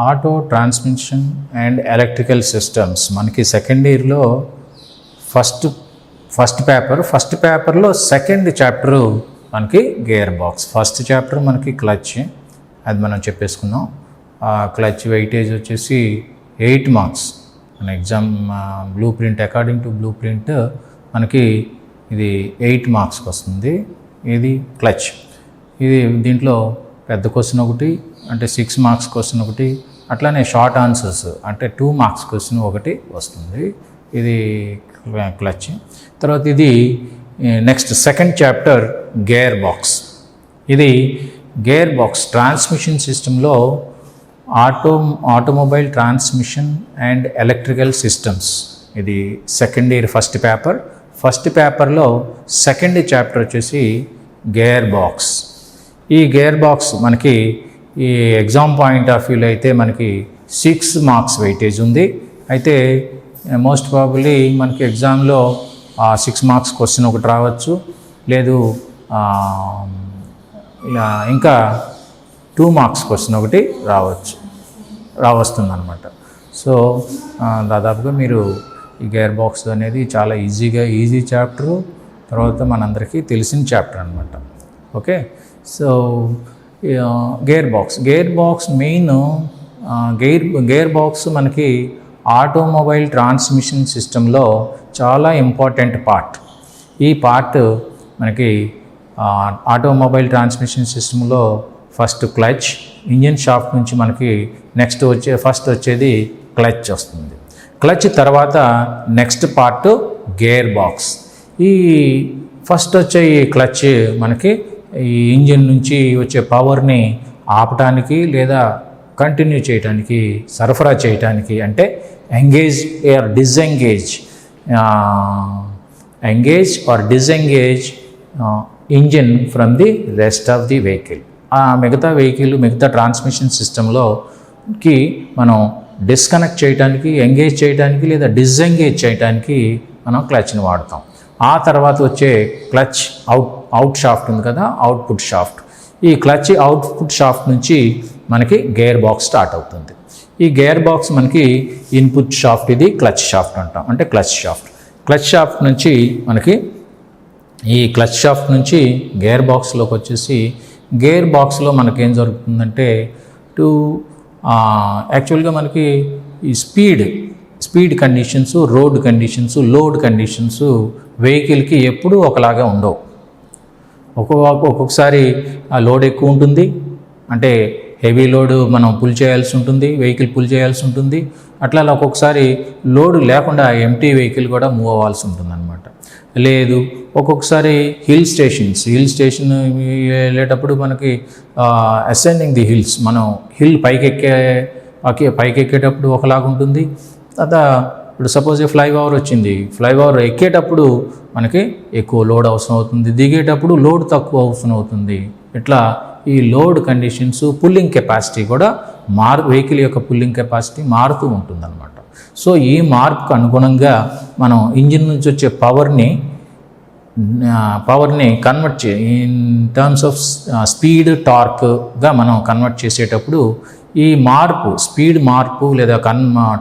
Auto transmission and electrical systems మనకి second ఇయర్లో first పేపర్లో సెకండ్ చాప్టరు మనకి గేర్ బాక్స్. ఫస్ట్ చాప్టర్ మనకి క్లచ్, అది మనం చెప్పేసుకున్నాం. క్లచ్ వెయిటేజ్ వచ్చేసి 8 మార్క్స్. మన exam blue print, according to blue print మనకి ఇది 8 మార్క్స్కి వస్తుంది. ఇది క్లచ్. ఇది దీంట్లో పెద్ద క్వశ్చన్ ఒకటి, అంటే 6 మార్క్స్ క్వశ్చన్ ఒకటి, అట్లానే షార్ట్ ఆన్సర్స్ అంటే 2 మార్క్స్ క్వశ్చన్ ఒకటి వస్తుంది. ఇది క్లచ్. తర్వాత ఇది next second chapter gear box. ఇది గేర్ బాక్స్ ట్రాన్స్మిషన్ సిస్టంలో automobile transmission and electrical systems. ఇది సెకండ్ ఇయర్ ఫస్ట్ పేపర్లో సెకండ్ చాప్టర్ వచ్చేసి గేర్ బాక్స్. ఈ గేర్ బాక్స్ మనకి ఈ ఎగ్జామ్ పాయింట్ ఆఫ్ వ్యూలో అయితే మనకి 6 మార్క్స్ వెయిటేజ్ ఉంది. అయితే మోస్ట్ ప్రాబబ్లీ మనకి ఎగ్జామ్లో 6 మార్క్స్ క్వశ్చన్ ఒకటి రావచ్చు, లేదు ఇంకా 2 మార్క్స్ క్వశ్చన్ ఒకటి రావస్తుంది అనమాట. సో దాదాపుగా మీరు ఈ గేర్ బాక్స్ అనేది చాలా ఈజీ చాప్టరు, తర్వాత మనందరికీ తెలిసిన చాప్టర్ అనమాట. Okay, so gear box main gear box మనకి ఆటోమొబైల్ ట్రాన్స్మిషన్ సిస్టంలో చాలా ఇంపార్టెంట్ పార్ట్. ఈ పార్ట్ మనకి ఆటోమొబైల్ ట్రాన్స్మిషన్ సిస్టంలో ఫస్ట్ క్లచ్, ఇంజిన్ షాఫ్ట్ నుంచి మనకి ఫస్ట్ వచ్చేది క్లచ్ వస్తుంది. క్లచ్ తర్వాత నెక్స్ట్ పార్ట్ గేర్ బాక్స్. ఈ ఫస్ట్ వచ్చే ఈ క్లచ్ మనకి ఈ ఇంజిన్ నుంచి వచ్చే పవర్ని ఆపటానికి లేదా కంటిన్యూ చేయడానికి, సరఫరా చేయడానికి, అంటే engage or disengage engine from the rest of the vehicle. మిగతా ట్రాన్స్మిషన్ సిస్టంలోకి మనం డిస్కనెక్ట్ చేయడానికి, ఎంగేజ్ చేయడానికి లేదా డిసెంగేజ్ చేయడానికి మనం క్లచ్ని వాడతాం. ఆ తర్వాత వచ్చే క్లచ్ అవుట్ షాఫ్ట్ ఉంది కదా, అవుట్పుట్ షాఫ్ట్. ఈ క్లచ్ అవుట్పుట్ షాఫ్ట్ నుంచి మనకి గేర్ బాక్స్ స్టార్ట్ అవుతుంది. ఈ గేర్ బాక్స్ మనకి ఇన్పుట్ షాఫ్ట్, ఇది క్లచ్ షాఫ్ట్ అంటాం, అంటే క్లచ్ షాఫ్ట్ నుంచి మనకి ఈ క్లచ్ షాఫ్ట్ నుంచి గేర్ బాక్స్లోకి వచ్చేసి, గేర్ బాక్స్లో మనకేం జరుగుతుందంటే యాక్చువల్గా మనకి ఈ speed conditions, road conditions, load conditions వెహికల్కి ఎప్పుడూ ఒకలాగా ఉండవు. ఒక్కొక్కసారి ఆ లోడ్ ఎక్కువ ఉంటుంది, అంటే హెవీ లోడ్ మనం వెహికల్ పుల్ చేయాల్సి ఉంటుంది. అట్లా ఒక్కొక్కసారి లోడ్ లేకుండా ఎంటీ వెహికల్ కూడా మూవ్ అవ్వాల్సి ఉంటుంది అనమాట. లేదు, ఒక్కొక్కసారి హిల్ స్టేషన్ వెళ్ళేటప్పుడు మనకి అసెండింగ్ ది హిల్స్, మనం హిల్ పైకెక్కేటప్పుడు ఒకలాగా ఉంటుంది. తర్వాత ఇప్పుడు సపోజ్ ఫ్లైఓవర్ వచ్చింది, ఫ్లైఓవర్ ఎక్కేటప్పుడు మనకి ఎక్కువ లోడ్ అవసరం అవుతుంది, దిగేటప్పుడు లోడ్ తక్కువ అవసరం అవుతుంది. ఇట్లా ఈ లోడ్ కండిషన్స్, పుల్లింగ్ కెపాసిటీ కూడా వెహికల్ యొక్క పుల్లింగ్ కెపాసిటీ మారుతూ ఉంటుందన్నమాట. సో ఈ మార్పుకు అనుగుణంగా మనం ఇంజిన్ నుంచి వచ్చే పవర్ని convert in terms of speed, టార్క్గా మనం కన్వర్ట్ చేసేటప్పుడు ఈ స్పీడ్ మార్పు లేదా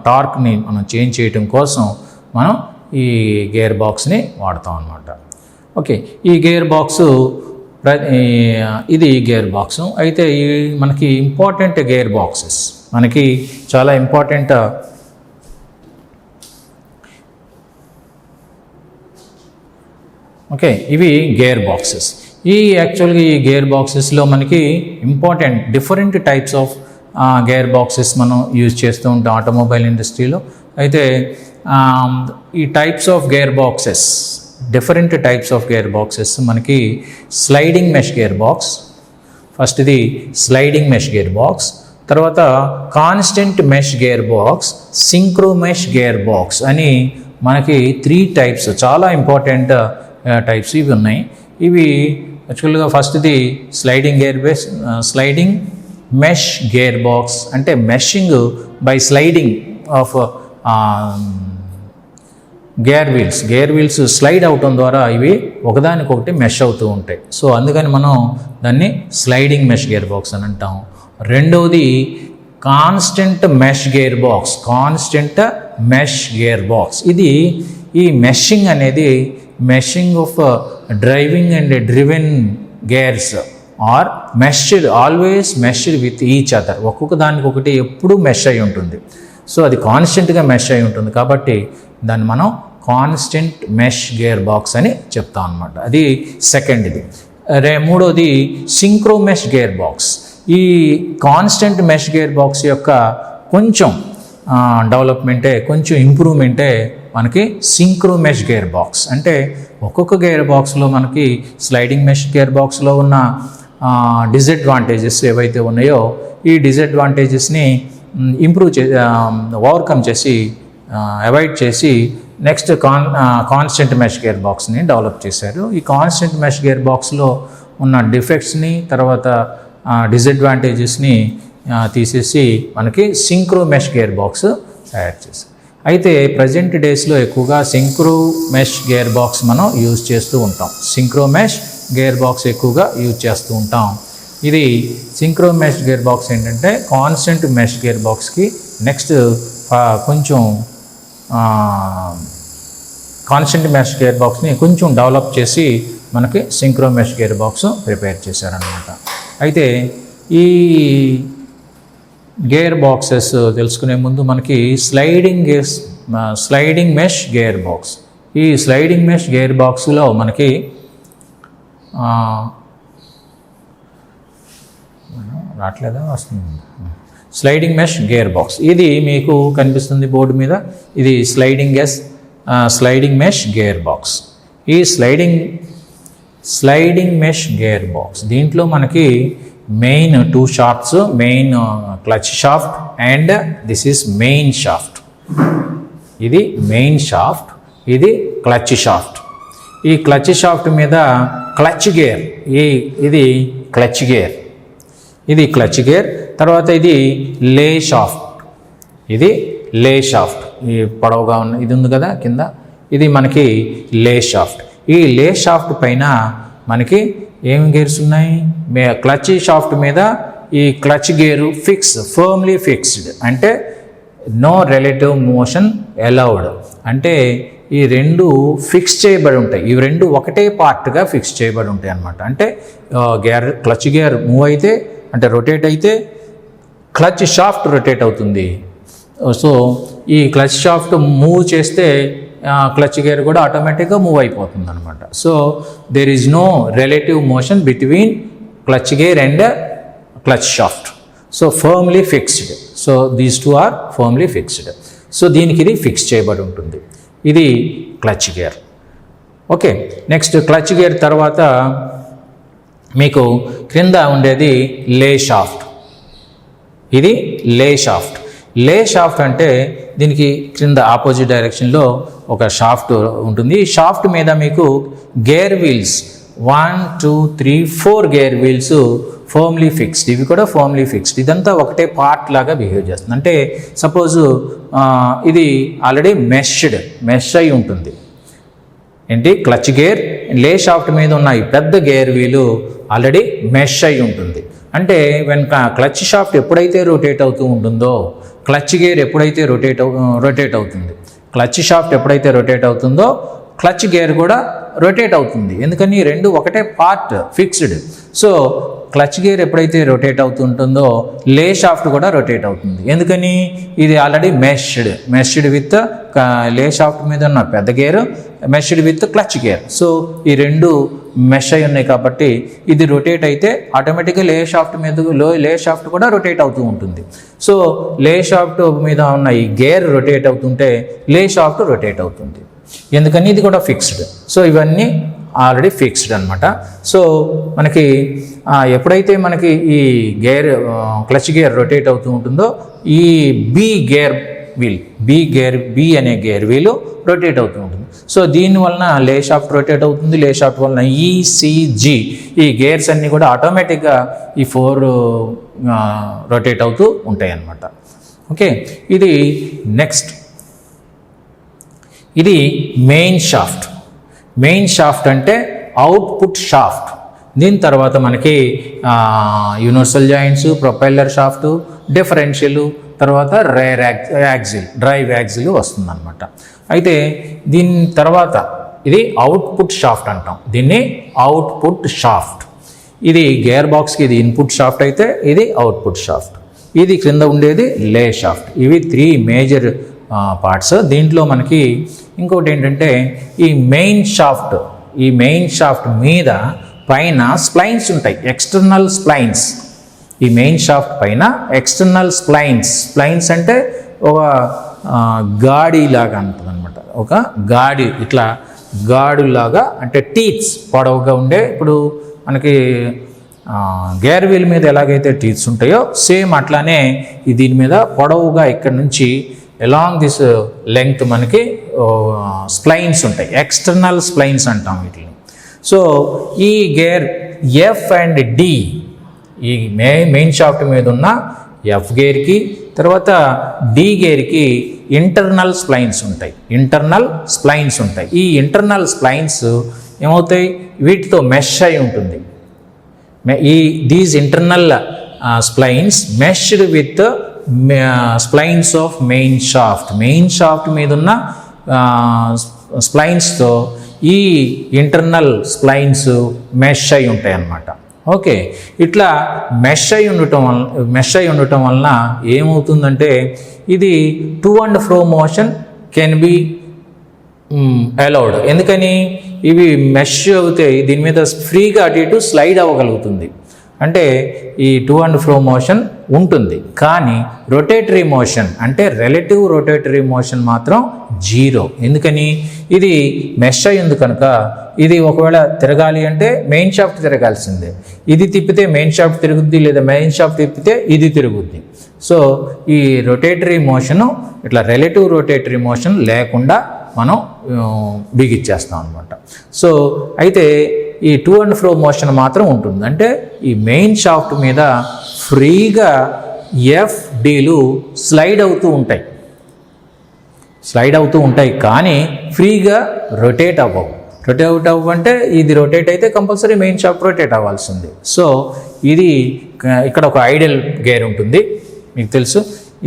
టార్క్ని మనం చేంజ్ చేయటం కోసం మనం ఈ గేర్ బాక్స్ని వాడతాం అన్నమాట. ఓకే, ఈ గేర్ బాక్స్ ఇది గేర్ బాక్స్. అయితే మనకి ఇంపార్టెంట్ గేర్ బాక్సెస్, మనకి చాలా ఇంపార్టెంట్ ఓకే, ఇవి గేర్ బాక్సెస్. యాక్చువల్గా ఈ గేర్ బాక్సెస్లో మనకి important different types of gear boxes మనం యూజ్ చేస్తూ ఉంటాం ఆటోమొబైల్ ఇండస్ట్రీలో. అయితే ఈ types of gear boxes, different types of gear boxes మనకి sliding mesh gear box. First ఇది స్లైడింగ్ మెష్ గేర్ బాక్స్, తర్వాత constant mesh gear box, synchro mesh gear box అని మనకి 3 టైప్స్, చాలా ఇంపార్టెంట్ టైప్స్ ఇవి ఉన్నాయి. ఇవి యాక్చువల్గా ఫస్ట్ది స్లైడింగ్ మెష్ గేర్ బాక్స్, అంటే meshing by sliding of gear wheels slide అవటం ద్వారా ఇవి ఒకదానికొకటి మెష్ అవుతూ ఉంటాయి. సో అందుకని మనం దాన్ని స్లైడింగ్ మెష్ గేర్ బాక్స్ అని అంటాం. రెండవది constant mesh gear box. Constant mesh gear box. ఇది ఈ మెషింగ్ అనేది meshing of driving and driven gears are meshed, always meshed with each other. ఒక్కొక్క దానికి ఒకటి ఎప్పుడూ మెష్ అయి ఉంటుంది. సో అది కాన్స్టెంట్గా మెష్ అయి ఉంటుంది కాబట్టి దాన్ని మనం కాన్స్టెంట్ మెష్ గేర్ బాక్స్ అని చెప్తాం అనమాట. అది సెకండ్ది. మూడోది సింక్రో మెష్ గేర్ బాక్స్. ఈ కాన్స్టెంట్ మెష్ గేర్ బాక్స్ యొక్క కొంచెం డెవలప్మెంటే, కొంచెం ఇంప్రూవ్మెంటే మనకి సింక్రో మెష్ గేర్ బాక్స్. అంటే ఒక్కొక్క గేర్ బాక్స్లో మనకి స్లైడింగ్ మెష్ గేర్ బాక్స్లో ఉన్న డిసడ్వాంటేజెస్ ఏవైతే ఉన్నాయో ఈ డిసడ్వాంటేజెస్ని ఇంప్రూవ్ ఓవర్కమ్ చేసి అవాయిడ్ చేసి నెక్స్ట్ కాన్స్టెంట్ మెష్ గేర్ బాక్స్ని డెవలప్ చేశారు. ఈ కాన్స్టెంట్ మెష్ గేర్ బాక్స్లో ఉన్న డిఫెక్ట్స్ని తర్వాత డిసడ్వాంటేజెస్ని తీసేసి మనకి సింక్రో మెష్ గేర్ బాక్స్ తయారు చేశారు. అయితే ప్రజెంట్ డేస్లో ఎక్కువగా సింక్రో మెష్ గేర్ బాక్స్ మనం యూజ్ చేస్తూ ఉంటాం. సింక్రో మెష్ గేర్ బాక్స్ ఎక్కువగా యూజ్ చేస్తూ ఉంటాం. ఇది సింక్రో మెష్ గేర్ బాక్స్ ఏంటంటే కాన్స్టెంట్ మెష్ గేర్ బాక్స్కి నెక్స్ట్ కొంచెం కాన్స్టెంట్ మెష్ గేర్ బాక్స్ని కొంచెం డెవలప్ చేసి మనకి synchro mesh gear box prepare చేశారనమాట. అయితే ఈ గేర్ బాక్సెస్ తెలుసుకునే ముందు మనకి స్లైడింగ్ మెష్ గేర్ బాక్స్. ఈ స్లైడింగ్ మెష్ గేర్ బాక్స్లో మనకి రావట్లేదా, వస్తుంది. స్లైడింగ్ మెష్ గేర్ బాక్స్ ఇది మీకు కనిపిస్తుంది బోర్డు మీద. ఇది స్లైడింగ్ మెష్ గేర్ బాక్స్. ఈ స్లైడింగ్ మెష్ గేర్ బాక్స్ దీంట్లో మనకి main 2 shafts, main clutch shaft and this is main shaft. ఇది మెయిన్ షాఫ్ట్, ఇది క్లచ్ షాఫ్ట్. ఈ క్లచ్ షాఫ్ట్ మీద క్లచ్ గేర్, ఇది క్లచ్ గేర్, ఇది క్లచ్ గేర్. తర్వాత ఇది లే షాఫ్ట్, ఇది లే షాఫ్ట్. ఈ పొడవుగా ఉన్న ఇది ఉంది కదా కింద, ఇది మనకి లే షాఫ్ట్. ఈ లే షాఫ్ట్ పైన మనకి ఏం గేర్స్ ఉన్నాయి? క్లచ్ షాఫ్ట్ మీద ఈ క్లచ్ గేరు ఫర్మ్లీ ఫిక్స్డ్, అంటే నో రిలేటివ్ మోషన్ అలౌడ్. అంటే ఈ రెండు ఫిక్స్ చేయబడి ఉంటాయి. ఇవి రెండు ఒకటే పార్ట్గా ఫిక్స్ చేయబడి ఉంటాయి అన్నమాట. అంటే క్లచ్ గేర్ మూవ్ అయితే, అంటే రొటేట్ అయితే క్లచ్ షాఫ్ట్ రొటేట్ అవుతుంది. సో ఈ క్లచ్ షాఫ్ట్ మూవ్ చేస్తే క్లచ్ గేర్ కూడా ఆటోమేటిక్గా మూవ్ అయిపోతుంది అనమాట. So there is no relative motion between clutch gear and clutch shaft. So firmly fixed. So these 2 are firmly fixed. So దీనికి ఇది fix చేయబడి ఉంటుంది. ఇది clutch gear. Okay, next clutch gear తర్వాత మీకు క్రింద ఉండేది లే షాఫ్ట్. ఇది లే షాఫ్ట్. లే షాఫ్ట్ అంటే దీనికి క్రింద ఆపోజిట్ డైరెక్షన్లో ఒక షాఫ్ట్ ఉంటుంది. ఈ షాఫ్ట్ మీద మీకు gear wheels 1, 2, 3, 4 gear wheels firmly fixed. ఇవి కూడా ఫర్మ్లీ ఫిక్స్డ్. ఇదంతా ఒకటే పార్ట్ లాగా బిహేవ్ చేస్తుంది. అంటే సపోజు ఇది ఆల్రెడీ మెష్ అయి ఉంటుంది. ఏంటి? క్లచ్ గేర్, లే షాఫ్ట్ మీద ఉన్న ఈ పెద్ద గేర్ వీలు ఆల్రెడీ మెష్ అయి ఉంటుంది. అంటే క్లచ్ షాఫ్ట్ ఎప్పుడైతే రొటేట్ అవుతూ ఉంటుందో క్లచ్ గేర్ ఎప్పుడైతే రొటేట్ అవుతుంది, క్లచ్ షాఫ్ట్ ఎప్పుడైతే రొటేట్ అవుతుందో క్లచ్ గేర్ కూడా రొటేట్ అవుతుంది. ఎందుకని రెండు ఒకటే part fixed. So clutch gear ఎప్పుడైతే రొటేట్ అవుతుంటుందో లే షాఫ్ట్ కూడా రొటేట్ అవుతుంది. ఎందుకని? ఇది already meshed with lay shaft మీద ఉన్న పెద్ద gear meshed with clutch gear. So ఈ రెండు మెష్ అయి ఉన్నాయి కాబట్టి ఇది రొటేట్ అయితే ఆటోమేటిక్గా లే షాఫ్ట్ కూడా రొటేట్ అవుతూ ఉంటుంది. సో లే షాఫ్ట్ మీద ఉన్న ఈ గేర్ రొటేట్ అవుతుంటే లే షాఫ్ట్ రొటేట్ అవుతుంది. ఎందుకని? ఇది కూడా ఫిక్స్డ్. సో ఇవన్నీ ఆల్రెడీ ఫిక్స్డ్ అనమాట. సో మనకి ఎప్పుడైతే మనకి ఈ క్లచ్ గేర్ రొటేట్ అవుతూ ఉంటుందో ఈ బి అనే గేర్ వీలు రొటేట్ అవుతూ ఉంటుంది. సో దీనివలన లే షాఫ్ట్ రొటేట్ అవుతుంది. లే షాఫ్ట్ వలన ఈసీజీ ఈ గేర్స్ అన్నీ కూడా ఆటోమేటిక్గా ఈ 4 రొటేట్ అవుతూ ఉంటాయి అన్నమాట. ఓకే, ఇది నెక్స్ట్. ఇది మెయిన్ షాఫ్ట్. మెయిన్ షాఫ్ట్ అంటే అవుట్పుట్ షాఫ్ట్. దీని తర్వాత మనకి universal joints, propeller shaft, differential, తర్వాత రేర్ యాక్సిల్, డ్రైవ్ యాక్సిల్ వస్తుందన్నమాట. అయితే దీని తర్వాత ఇది అవుట్పుట్ షాఫ్ట్ అంటాం. దీన్ని అవుట్పుట్ షాఫ్ట్. ఇది గేర్ బాక్స్కి ఇది ఇన్పుట్ షాఫ్ట్ అయితే ఇది అవుట్పుట్ షాఫ్ట్. ఇది క్రింద ఉండేది లే షాఫ్ట్. ఇవి 3 మేజర్ పార్ట్స్. దీంట్లో మనకి ఇంకోటి ఏంటంటే ఈ మెయిన్ షాఫ్ట్ మీద పైన స్ప్లైన్స్ ఉంటాయి, ఎక్స్టర్నల్ స్ప్లైన్స్. ఈ మెయిన్ షాఫ్ట్ పైన ఎక్స్టర్నల్ స్ప్లైన్స్ అంటే ఒక గాడి లాగా ఉంటుంది అనమాట. ఒక గాడి, ఇట్లా గాడులాగా, అంటే టీత్స్ పొడవుగా ఉండే. ఇప్పుడు మనకి గేర్ వీల్ మీద ఎలాగైతే టీత్స్ ఉంటాయో సేమ్ అట్లానే దీని మీద పొడవుగా ఇక్కడ నుంచి అలాంగ్ దిస్ లెంగ్త్ మనకి స్ప్లైన్స్ ఉంటాయి, ఎక్స్టర్నల్ స్ప్లైన్స్ అంటాం వీటిని. సో ఈ గేర్ ఎఫ్ అండ్ డి, ఈ మెయిన్ షాఫ్ట్ మీద ఉన్న ఎఫ్ గేర్కి తర్వాత డి గేర్కి ఇంటర్నల్ స్ప్లైన్స్ ఉంటాయి. ఈ ఇంటర్నల్ స్ప్లైన్స్ ఏమవుతాయి, వీటితో మెష్ అయి ఉంటుంది. These internal splines meshed with splines of main shaft మీద ఉన్న స్ప్లైన్స్తో ఈ ఇంటర్నల్ స్ప్లైన్స్ మెష్ అయి ఉంటాయి అన్నమాట. ఓకే, ఇట్లా మెష్ అయి ఉండటం వలన ఏమవుతుందంటే ఇది to and fro motion can be allowed. ఎందుకని, ఇవి మెష్ అవుతాయి, దీని మీద ఫ్రీగా అటు ఇటు స్లైడ్ అవ్వగలుగుతుంది. అంటే ఈ టు అండ్ ఫ్రో మోషన్ ఉంటుంది, కానీ రొటేటరీ మోషన్ అంటే రిలేటివ్ రొటేటరీ మోషన్ మాత్రం 0. ఎందుకని, ఇది మెష్ అయ్యింది కనుక ఇది ఒకవేళ తిరగాలి అంటే మెయిన్ షాఫ్ట్ తిరగాల్సిందే. ఇది తిప్పితే మెయిన్ షాఫ్ట్ తిరుగుద్ది, లేదా మెయిన్ షాఫ్ట్ తిప్పితే ఇది తిరుగుద్ది. సో ఈ రొటేటరీ మోషను ఇట్లా రిలేటివ్ రొటేటరీ మోషన్ లేకుండా మనం బిగిచ్చేస్తాం అనమాట. సో అయితే ఈ టు అండ్ ఫ్రో మోషన్ మాత్రం ఉంటుంది. అంటే ఈ మెయిన్ షాఫ్ట్ మీద ఫ్రీగా ఎఫ్ డీలు స్లైడ్ అవుతూ ఉంటాయి, కానీ ఫ్రీగా రొటేట్ అవ్వవు. అంటే ఇది రొటేట్ అయితే కంపల్సరీ మెయిన్ షాఫ్ట్ రొటేట్ అవ్వాల్సింది. సో ఇది ఇక్కడ ఒక ఐడియల్ గేర్ ఉంటుంది, మీకు తెలుసు.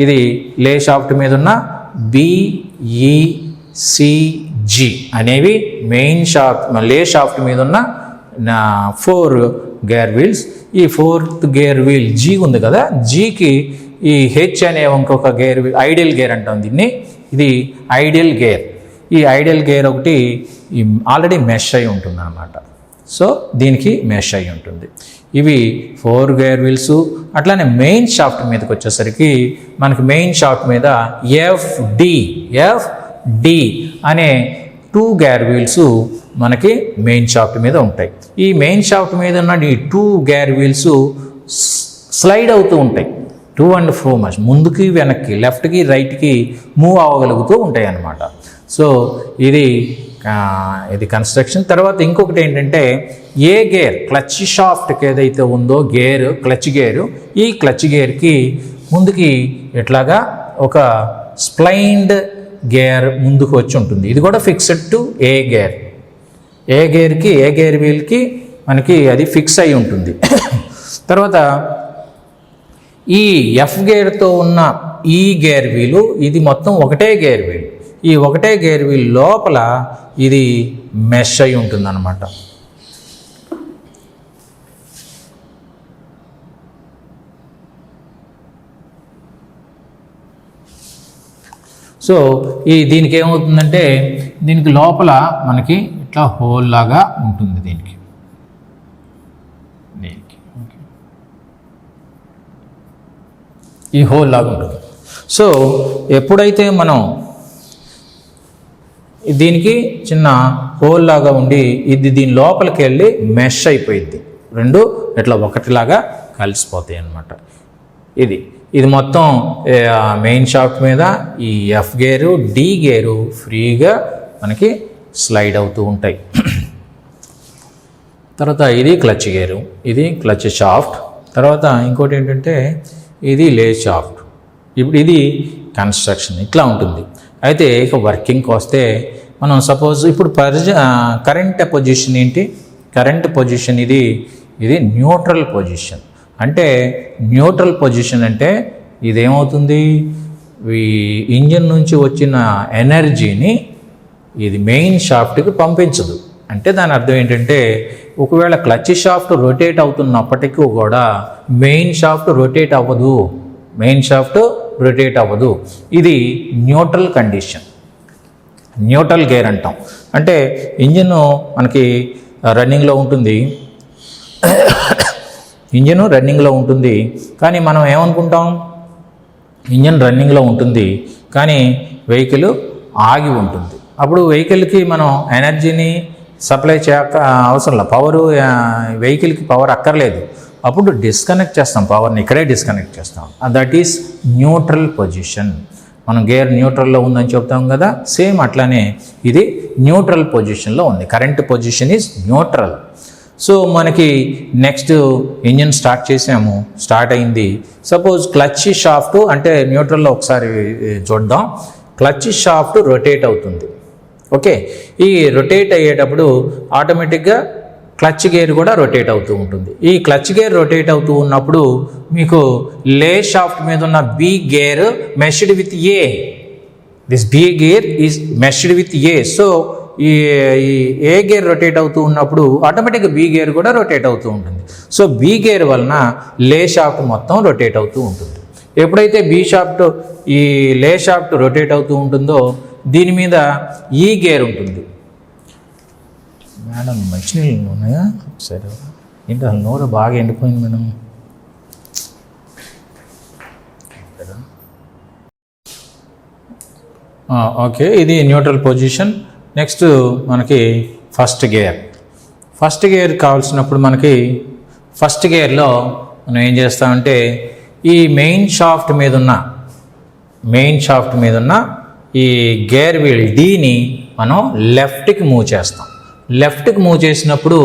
ఇది లే షాఫ్ట్ మీద ఉన్న BECG అనేవి మెయిన్ షాఫ్ట్, లే షాఫ్ట్ మీద ఉన్న 4 గేర్ వీల్స్. ఈ 4th గేర్ వీల్ G ఉంది కదా, Gకి ఈ హెచ్ అనే ఇంకొక గేర్, ఐడియల్ గేర్ అంటాం దీన్ని. ఇది ఐడియల్ గేర్. ఈ ఐడియల్ గేర్ ఒకటి ఆల్రెడీ మెష్ అయి ఉంటుంది అన్నమాట. సో దీనికి మెష్ అయి ఉంటుంది. ఇవి 4 గేర్ వీల్స్. అట్లానే మెయిన్ షాఫ్ట్ మీదకి వచ్చేసరికి మనకి మెయిన్ షాఫ్ట్ మీద FD అనే 2 గేర్ వీల్స్ మనకి మెయిన్ షాఫ్ట్ మీద ఉంటాయి. ఈ మెయిన్ షాఫ్ట్ మీద ఉన్న ఈ 2 గేర్ వీల్స్ స్లైడ్ అవుతూ ఉంటాయి, టు అండ్ ఫ్రో మోషన్, ముందుకి వెనక్కి, లెఫ్ట్కి రైట్కి మూవ్ అవ్వగలుగుతూ ఉంటాయి అన్నమాట. సో ఇది కన్స్ట్రక్షన్. తర్వాత ఇంకొకటి ఏంటంటే ఏ గేర్ క్లచ్ షాఫ్ట్కి ఏదైతే ఉందో గేర్, క్లచ్ గేరు, ఈ క్లచ్ గేర్కి ముందుకి ఎట్లాగా ఒక స్ప్లైన్డ్ గేర్ ముందుకు వచ్చి ఉంటుంది. ఇది కూడా fixed to A gear. A gear వీల్కి మనకి అది ఫిక్స్ అయి ఉంటుంది. తర్వాత ఈ ఎఫ్ గేర్తో ఉన్న ఈ గేర్ వీలు, ఇది మొత్తం ఒకటే గేర్ వీల్. ఈ ఒకటే గేర్ వీల్ లోపల ఇది మెష్ అయి ఉంటుంది అన్నమాట. సో దీనికి ఏమవుతుందంటే, దీనికి లోపల మనకి ఇట్లా హోల్ లాగా ఉంటుంది. దీనికి ఈ హోల్ లాగా ఉంటుంది. సో ఎప్పుడైతే మనం దీనికి చిన్న హోల్ లాగా ఉండి ఇది దీని లోపలికి వెళ్ళి మెష్ అయిపోయింది, రెండు ఇట్లా ఒకటిలాగా కలిసిపోతాయి అన్నమాట. ఇది మొత్తం మెయిన్ షాఫ్ట్ మీద ఈ ఎఫ్ గేరు, డి గేరు ఫ్రీగా మనకి స్లైడ్ అవుతూ ఉంటాయి. తర్వాత ఇది క్లచ్ గేరు, ఇది క్లచ్ షాఫ్ట్. తర్వాత ఇంకోటి ఏంటంటే ఇది లే షాఫ్ట్. ఇప్పుడు ఇది కన్స్ట్రక్షన్ ఇట్లా ఉంటుంది. అయితే ఇక వర్కింగ్కి వస్తే మనం సపోజ్ ఇప్పుడు కరెంట్ పొజిషన్ ఏంటి, కరెంట్ పొజిషన్ ఇది ఇది న్యూట్రల్ పొజిషన్. అంటే న్యూట్రల్ పొజిషన్ అంటే ఇదేమవుతుంది, ఈ ఇంజిన్ నుంచి వచ్చిన ఎనర్జీని ఇది మెయిన్ షాఫ్ట్కి పంపించదు. అంటే దాని అర్థం ఏంటంటే ఒకవేళ క్లచ్ షాఫ్ట్ రొటేట్ అవుతున్నప్పటికీ కూడా మెయిన్ షాఫ్ట్ రొటేట్ అవ్వదు, ఇది న్యూట్రల్ కండిషన్, న్యూట్రల్ గేర్ అంటాం. అంటే ఇంజిన్ మనకి రన్నింగ్లో ఉంటుంది, కానీ మనం ఏమనుకుంటాం, ఇంజిన్ రన్నింగ్లో ఉంటుంది కానీ వెహికల్ ఆగి ఉంటుంది. అప్పుడు వెహికల్కి మనం ఎనర్జీని సప్లై చేయక అవసరం లేదు, వెహికల్కి పవర్ అక్కర్లేదు. అప్పుడు డిస్కనెక్ట్ చేస్తాం, పవర్ని ఇక్కడే డిస్కనెక్ట్ చేస్తాం. That is neutral position. మనం గేర్ న్యూట్రల్లో ఉందని చెప్తాం కదా, సేమ్ అట్లానే ఇది న్యూట్రల్ పొజిషన్లో ఉంది. Current position is neutral. So మనకి నెక్స్ట్ ఇంజిన్ స్టార్ట్ అయింది. సపోజ్ క్లచ్ షాఫ్ట్ అంటే న్యూట్రల్లో ఒకసారి చూద్దాం. క్లచ్ షాఫ్ట్ రొటేట్ అవుతుంది. ఓకే, ఈ రొటేట్ అయ్యేటప్పుడు ఆటోమేటిక్గా క్లచ్ గేర్ కూడా రొటేట్ అవుతూ ఉంటుంది. ఈ క్లచ్ గేర్ రొటేట్ అవుతూ ఉన్నప్పుడు మీకు లే షాఫ్ట్ మీద ఉన్న B gear meshed with A. This B gear is meshed with A. So ఈ ఏ గేర్ రొటేట్ అవుతూ ఉన్నప్పుడు ఆటోమేటిక్గా బి గేర్ కూడా రొటేట్ అవుతూ ఉంటుంది. సో బి గేర్ వలన లే షాఫ్ట్ మొత్తం రొటేట్ అవుతూ ఉంటుంది. ఎప్పుడైతే ఈ లే షాఫ్ట్ రొటేట్ అవుతూ ఉంటుందో దీని మీద ఈ గేర్ ఉంటుంది. మేడం మంచినీళ్ళు ఉన్నాయా? సరే ఏంటి అసలు నోరు బాగా ఎండిపోయింది మేడం. ఓకే, ఇది న్యూట్రల్ పొజిషన్. నెక్స్ట్ మనకి ఫస్ట్ గేర్ కావాల్సినప్పుడు మనకి ఫస్ట్ గేర్లో మనం ఏం చేస్తామంటే ఈ మెయిన్ షాఫ్ట్ మీద ఉన్న ఈ గేర్ వీల్ డీని మనం లెఫ్ట్కి మూవ్ చేస్తాం. లెఫ్ట్కి మూవ్ చేసినప్పుడు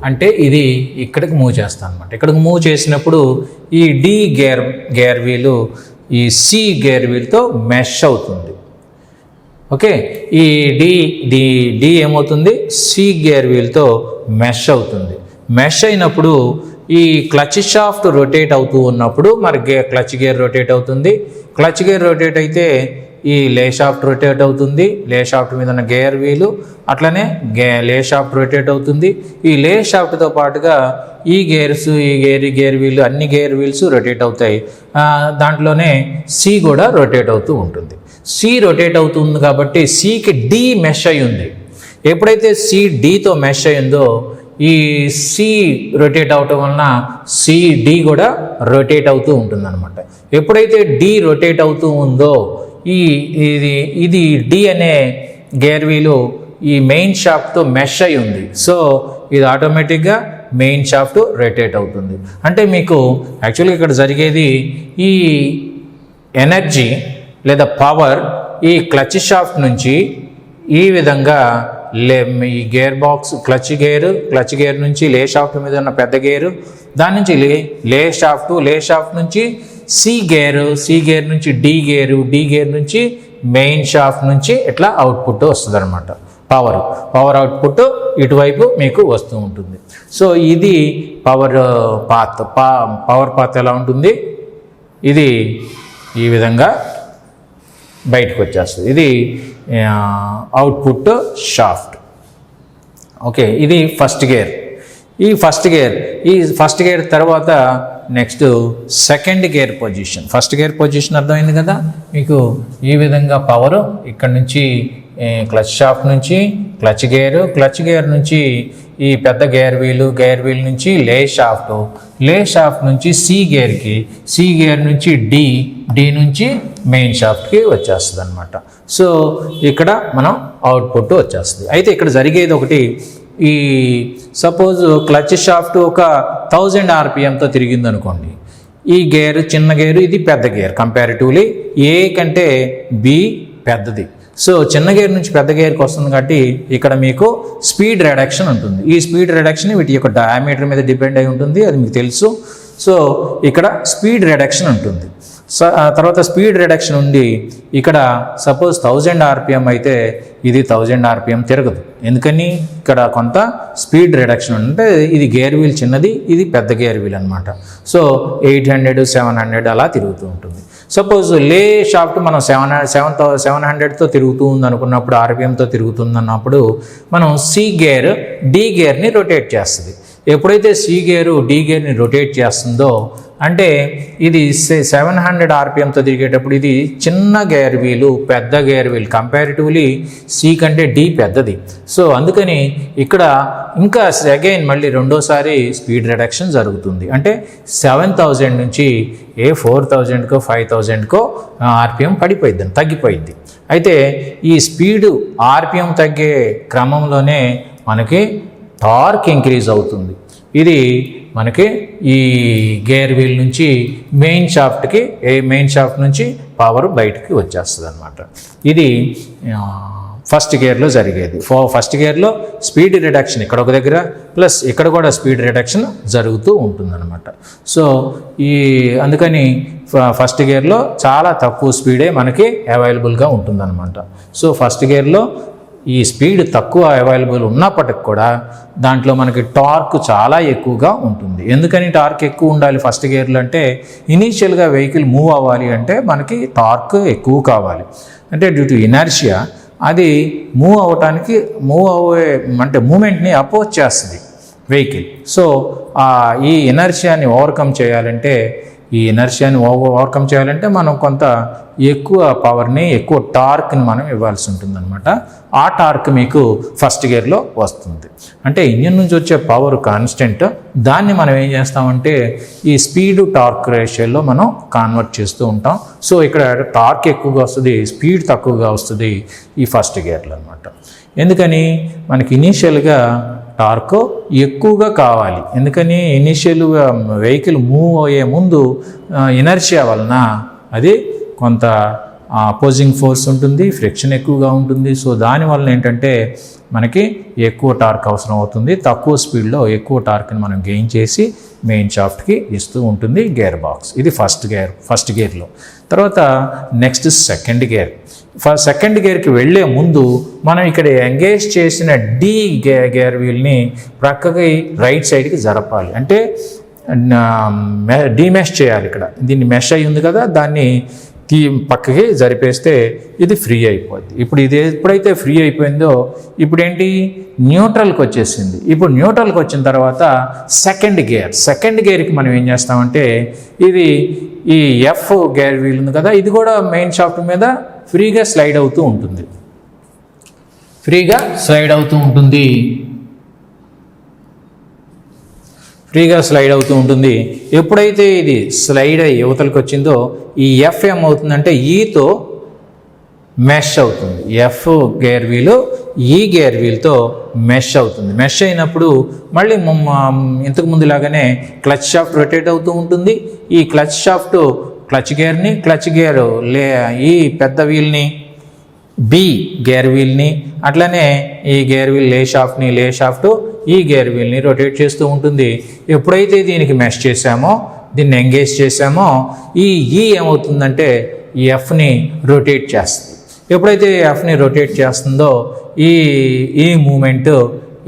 అంటే ఇది ఇక్కడికి మూవ్ చేస్తాం అనమాట. ఇక్కడికి మూవ్ చేసినప్పుడు ఈ డి గేర్ వీలు ఈ సి గేర్ వీల్తో మెష్ అవుతుంది. ఓకే, ఈ డి ఏమవుతుంది, సి గేర్ వీల్తో మెష్ అవుతుంది. మెష్ అయినప్పుడు ఈ క్లచ్ షాఫ్ట్ రొటేట్ అవుతూ ఉన్నప్పుడు మరి క్లచ్ గేర్ రొటేట్ అవుతుంది. క్లచ్ గేర్ రొటేట్ అయితే ఈ లే షాఫ్ట్ రొటేట్ అవుతుంది. లే షాఫ్ట్ మీద ఉన్న గేర్ వీలు అట్లనే లే షాఫ్ట్ రొటేట్ అవుతుంది. ఈ లే షాఫ్ట్తో పాటుగా ఈ గేర్ వీలు అన్ని గేర్ వీల్స్ రొటేట్ అవుతాయి. దాంట్లోనే సి కూడా రొటేట్ అవుతూ ఉంటుంది. సి రొటేట్ అవుతుంది కాబట్టి సికి డి మెష్ అయి ఉంది. ఎప్పుడైతే సి డితో మెష్ అయిందో ఈ సి రొటేట్ అవటం వలన డి కూడా రొటేట్ అవుతూ ఉంటుంది అనమాట. ఎప్పుడైతే డి రొటేట్ అవుతూ ఉందో ఇది డి అనే గేర్ వీలు ఈ మెయిన్ షాఫ్ట్తో మెష్ అయి ఉంది. సో ఇది ఆటోమేటిక్గా మెయిన్ షాఫ్ట్ రొటేట్ అవుతుంది. అంటే మీకు యాక్చువల్గా ఇక్కడ జరిగేది ఈ ఎనర్జీ లేదా పవర్ ఈ క్లచ్ షాఫ్ట్ నుంచి ఈ విధంగా ఈ గేర్ బాక్స్ క్లచ్ గేర్ నుంచి లే షాఫ్ట్ మీద ఉన్న పెద్ద గేరు, దాని నుంచి లే షాఫ్ట్ నుంచి సి గేర్ నుంచి డి గేర్ నుంచి మెయిన్ షాఫ్ట్ నుంచి ఇట్లా అవుట్పుట్ వస్తుంది అనమాట. పవర్ అవుట్పుట్ ఇటువైపు మీకు వస్తూ ఉంటుంది. సో ఇది పవర్ పాత్ ఎలా ఉంటుంది, ఇది ఈ విధంగా బయటకు వచ్చేస్తుంది. ఇది అవుట్పుట్ షాఫ్ట్. ఓకే, ఇది ఫస్ట్ గేర్. ఈ ఫస్ట్ గేర్ తర్వాత next second gear position. First gear position అర్థమైంది కదా మీకు. ఈ విధంగా పవర్ ఇక్కడ నుంచి క్లచ్ షాఫ్ట్ నుంచి క్లచ్ గేర్ నుంచి ఈ పెద్ద గేర్ వీల్ నుంచి లే షాఫ్ట్ నుంచి సి గేర్ నుంచి డి నుంచి మెయిన్ షాఫ్ట్కి వచ్చేస్తుంది అనమాట. సో ఇక్కడ మనం అవుట్పుట్ వచ్చేస్తుంది. అయితే ఇక్కడ జరిగేది ఒకటి, ఈ సపోజ్ క్లచ్ షాఫ్ట్ ఒక 1000 RPMతో తిరిగింది అనుకోండి. ఈ గేర్ చిన్న గేరు, ఇది పెద్ద గేర్. కంపారిటివ్లీ ఏ కంటే బి పెద్దది. సో చిన్న గేర్ నుంచి పెద్ద గేర్కి వస్తుంది కాబట్టి ఇక్కడ మీకు స్పీడ్ రిడక్షన్ ఉంటుంది. ఈ స్పీడ్ రిడక్షన్ వీటి యొక్క డయామీటర్ మీద డిపెండ్ అయి ఉంటుంది, అది మీకు తెలుసు. సో ఇక్కడ స్పీడ్ రిడక్షన్ ఉంటుంది. తర్వాత స్పీడ్ రిడక్షన్ ఉంది. ఇక్కడ సపోజ్ 1000 RPM అయితే ఇది 1000 RPM తిరగదు. ఎందుకని ఇక్కడ కొంత స్పీడ్ రిడక్షన్ అంటే ఇది గేర్ వీల్ చిన్నది, ఇది పెద్ద గేర్ వీల్ అనమాట. సో 800 700 అలా తిరుగుతూ ఉంటుంది. సపోజ్ లే షాఫ్ట్ మనం 700తో తిరుగుతూ ఉంది అనుకున్నప్పుడు, RPMతో తిరుగుతుంది అన్నప్పుడు మనం సి గేర్ డి గేర్ని రొటేట్ చేస్తుంది. ఎప్పుడైతే సి గేరు డి గేర్ని రొటేట్ చేస్తుందో అంటే ఇది 700 RPMతో తిరిగేటప్పుడు ఇది చిన్న గేర్ వీలు, పెద్ద గేర్ వీల్, కంపారిటివ్లీ సి కంటే డి పెద్దది. సో అందుకని ఇక్కడ ఇంకా అగైన్ మళ్ళీ రెండోసారి స్పీడ్ రిడక్షన్ జరుగుతుంది. అంటే 7000 నుంచి 4000కో 5000కో RPM తగ్గిపోయింది. అయితే ఈ స్పీడు RPM తగ్గే క్రమంలోనే మనకి టార్క్ ఇంక్రీజ్ అవుతుంది. ఇది మనకి ఈ గేర్ వీల్ నుంచి మెయిన్ షాఫ్ట్ నుంచి పవర్ బయటికి వచ్చేస్తుంది అనమాట. ఇది ఫస్ట్ గేర్లో జరిగేది. ఫస్ట్ గేర్లో స్పీడ్ రిడక్షన్ ఇక్కడ ఒక దగ్గర ప్లస్ ఇక్కడ కూడా స్పీడ్ రిడక్షన్ జరుగుతూ ఉంటుందన్నమాట. సో అందుకని ఫస్ట్ గేర్లో చాలా తక్కువ స్పీడే మనకి అవైలబుల్గా ఉంటుందన్నమాట. సో ఫస్ట్ గేర్లో ఈ స్పీడ్ తక్కువ అవైలబుల్ ఉన్నప్పటికి కూడా దాంట్లో మనకి టార్క్ చాలా ఎక్కువగా ఉంటుంది. ఎందుకని టార్క్ ఎక్కువ ఉండాలి ఫస్ట్ గేర్లో అంటే, ఇనీషియల్గా వెహికల్ మూవ్ అవ్వాలి అంటే మనకి టార్క్ ఎక్కువ కావాలి. అంటే డ్యూ టు ఇనర్షియా అది మూమెంట్ని అపోజ్ చేస్తుంది వెహికల్. సో ఈ ఇనర్షియాని ఓవర్కమ్ చేయాలంటే మనం కొంత ఎక్కువ పవర్ని, ఎక్కువ టార్క్ని మనం ఇవ్వాల్సి ఉంటుంది అనమాట. ఆ టార్క్ మీకు ఫస్ట్ గేర్లో వస్తుంది. అంటే ఇంజిన్ నుంచి వచ్చే పవర్ కాన్స్టెంట్, దాన్ని మనం ఏం చేస్తామంటే ఈ స్పీడ్ టార్క్ రేషియోలో మనం కన్వర్ట్ చేస్తూ ఉంటాం. సో ఇక్కడ టార్క్ ఎక్కువగా వస్తుంది, స్పీడ్ తక్కువగా వస్తుంది ఈ ఫస్ట్ గేర్లో అనమాట. ఎందుకని మనకి ఇనీషియల్గా టార్క్ ఎక్కువగా కావాలి. ఎందుకని ఇనిషియల్గా వెహికల్ మూవ్ అయ్యే ముందు ఇనర్షియా వలన అది కొంత అపోజింగ్ ఫోర్స్ ఉంటుంది, ఫ్రిక్షన్ ఎక్కువగా ఉంటుంది. సో దానివల్ల ఏంటంటే మనకి ఎక్కువ టార్క్ అవసరం అవుతుంది. తక్కువ స్పీడ్లో ఎక్కువ టార్క్ని మనం గెయిన్ చేసి మెయిన్ షాఫ్ట్కి ఇస్తూ ఉంటుంది గేర్ బాక్స్. ఇది ఫస్ట్ గేర్లో. తర్వాత నెక్స్ట్ సెకండ్ గేర్కి వెళ్ళే ముందు మనం ఇక్కడ ఎంగేజ్ చేసిన డి గేర్ వీల్ని ప్రక్కకి రైట్ సైడ్కి జరపాలి. అంటే డీమెష్ చేయాలి. ఇక్కడ దీన్ని మెష్ అయ్యి ఉంది కదా, దాన్ని పక్కకి జరిపేస్తే ఇది ఫ్రీ అయిపోద్ది. ఇప్పుడు ఇది ఎప్పుడైతే ఫ్రీ అయిపోయిందో ఇప్పుడు ఏంటి, న్యూట్రల్కి వచ్చేసింది. ఇప్పుడు న్యూట్రల్కి వచ్చిన తర్వాత సెకండ్ గేర్కి మనం ఏం చేస్తామంటే ఇది ఈ ఎఫ్ గేర్ వీల్ ఉంది కదా, ఇది కూడా మెయిన్ షాఫ్ట్ మీద ఫ్రీగా స్లైడ్ అవుతూ ఉంటుంది. ఎప్పుడైతే ఇది స్లైడ్ అయ్యి యువతలకు వచ్చిందో ఈ ఎఫ్ ఏమవుతుందంటే ఈతో మెష్ అవుతుంది. ఎఫ్ గేర్ వీలు ఈ గేర్ వీల్తో మెష్ అవుతుంది. మెష్ అయినప్పుడు మళ్ళీ ఇంతకు ముందులాగానే క్లచ్ షాఫ్ట్ రొటేట్ అవుతూ ఉంటుంది. ఈ క్లచ్ షాఫ్ట్ క్లచ్ గేరు ఈ పెద్ద వీల్ని బి గేర్ వీల్ని, అట్లనే ఈ గేర్ వీల్ లే షాఫ్ట్ ఈ గేర్ వీల్ని రొటేట్ చేస్తూ ఉంటుంది. ఎప్పుడైతే దీనికి మెష్ చేసామో, దీన్ని ఎంగేజ్ చేసామో ఈ ఏమవుతుందంటే ఈ ఎఫ్ని రొటేట్ చేస్తుంది. ఎప్పుడైతే ఎఫ్ని రొటేట్ చేస్తుందో ఈ మూమెంట్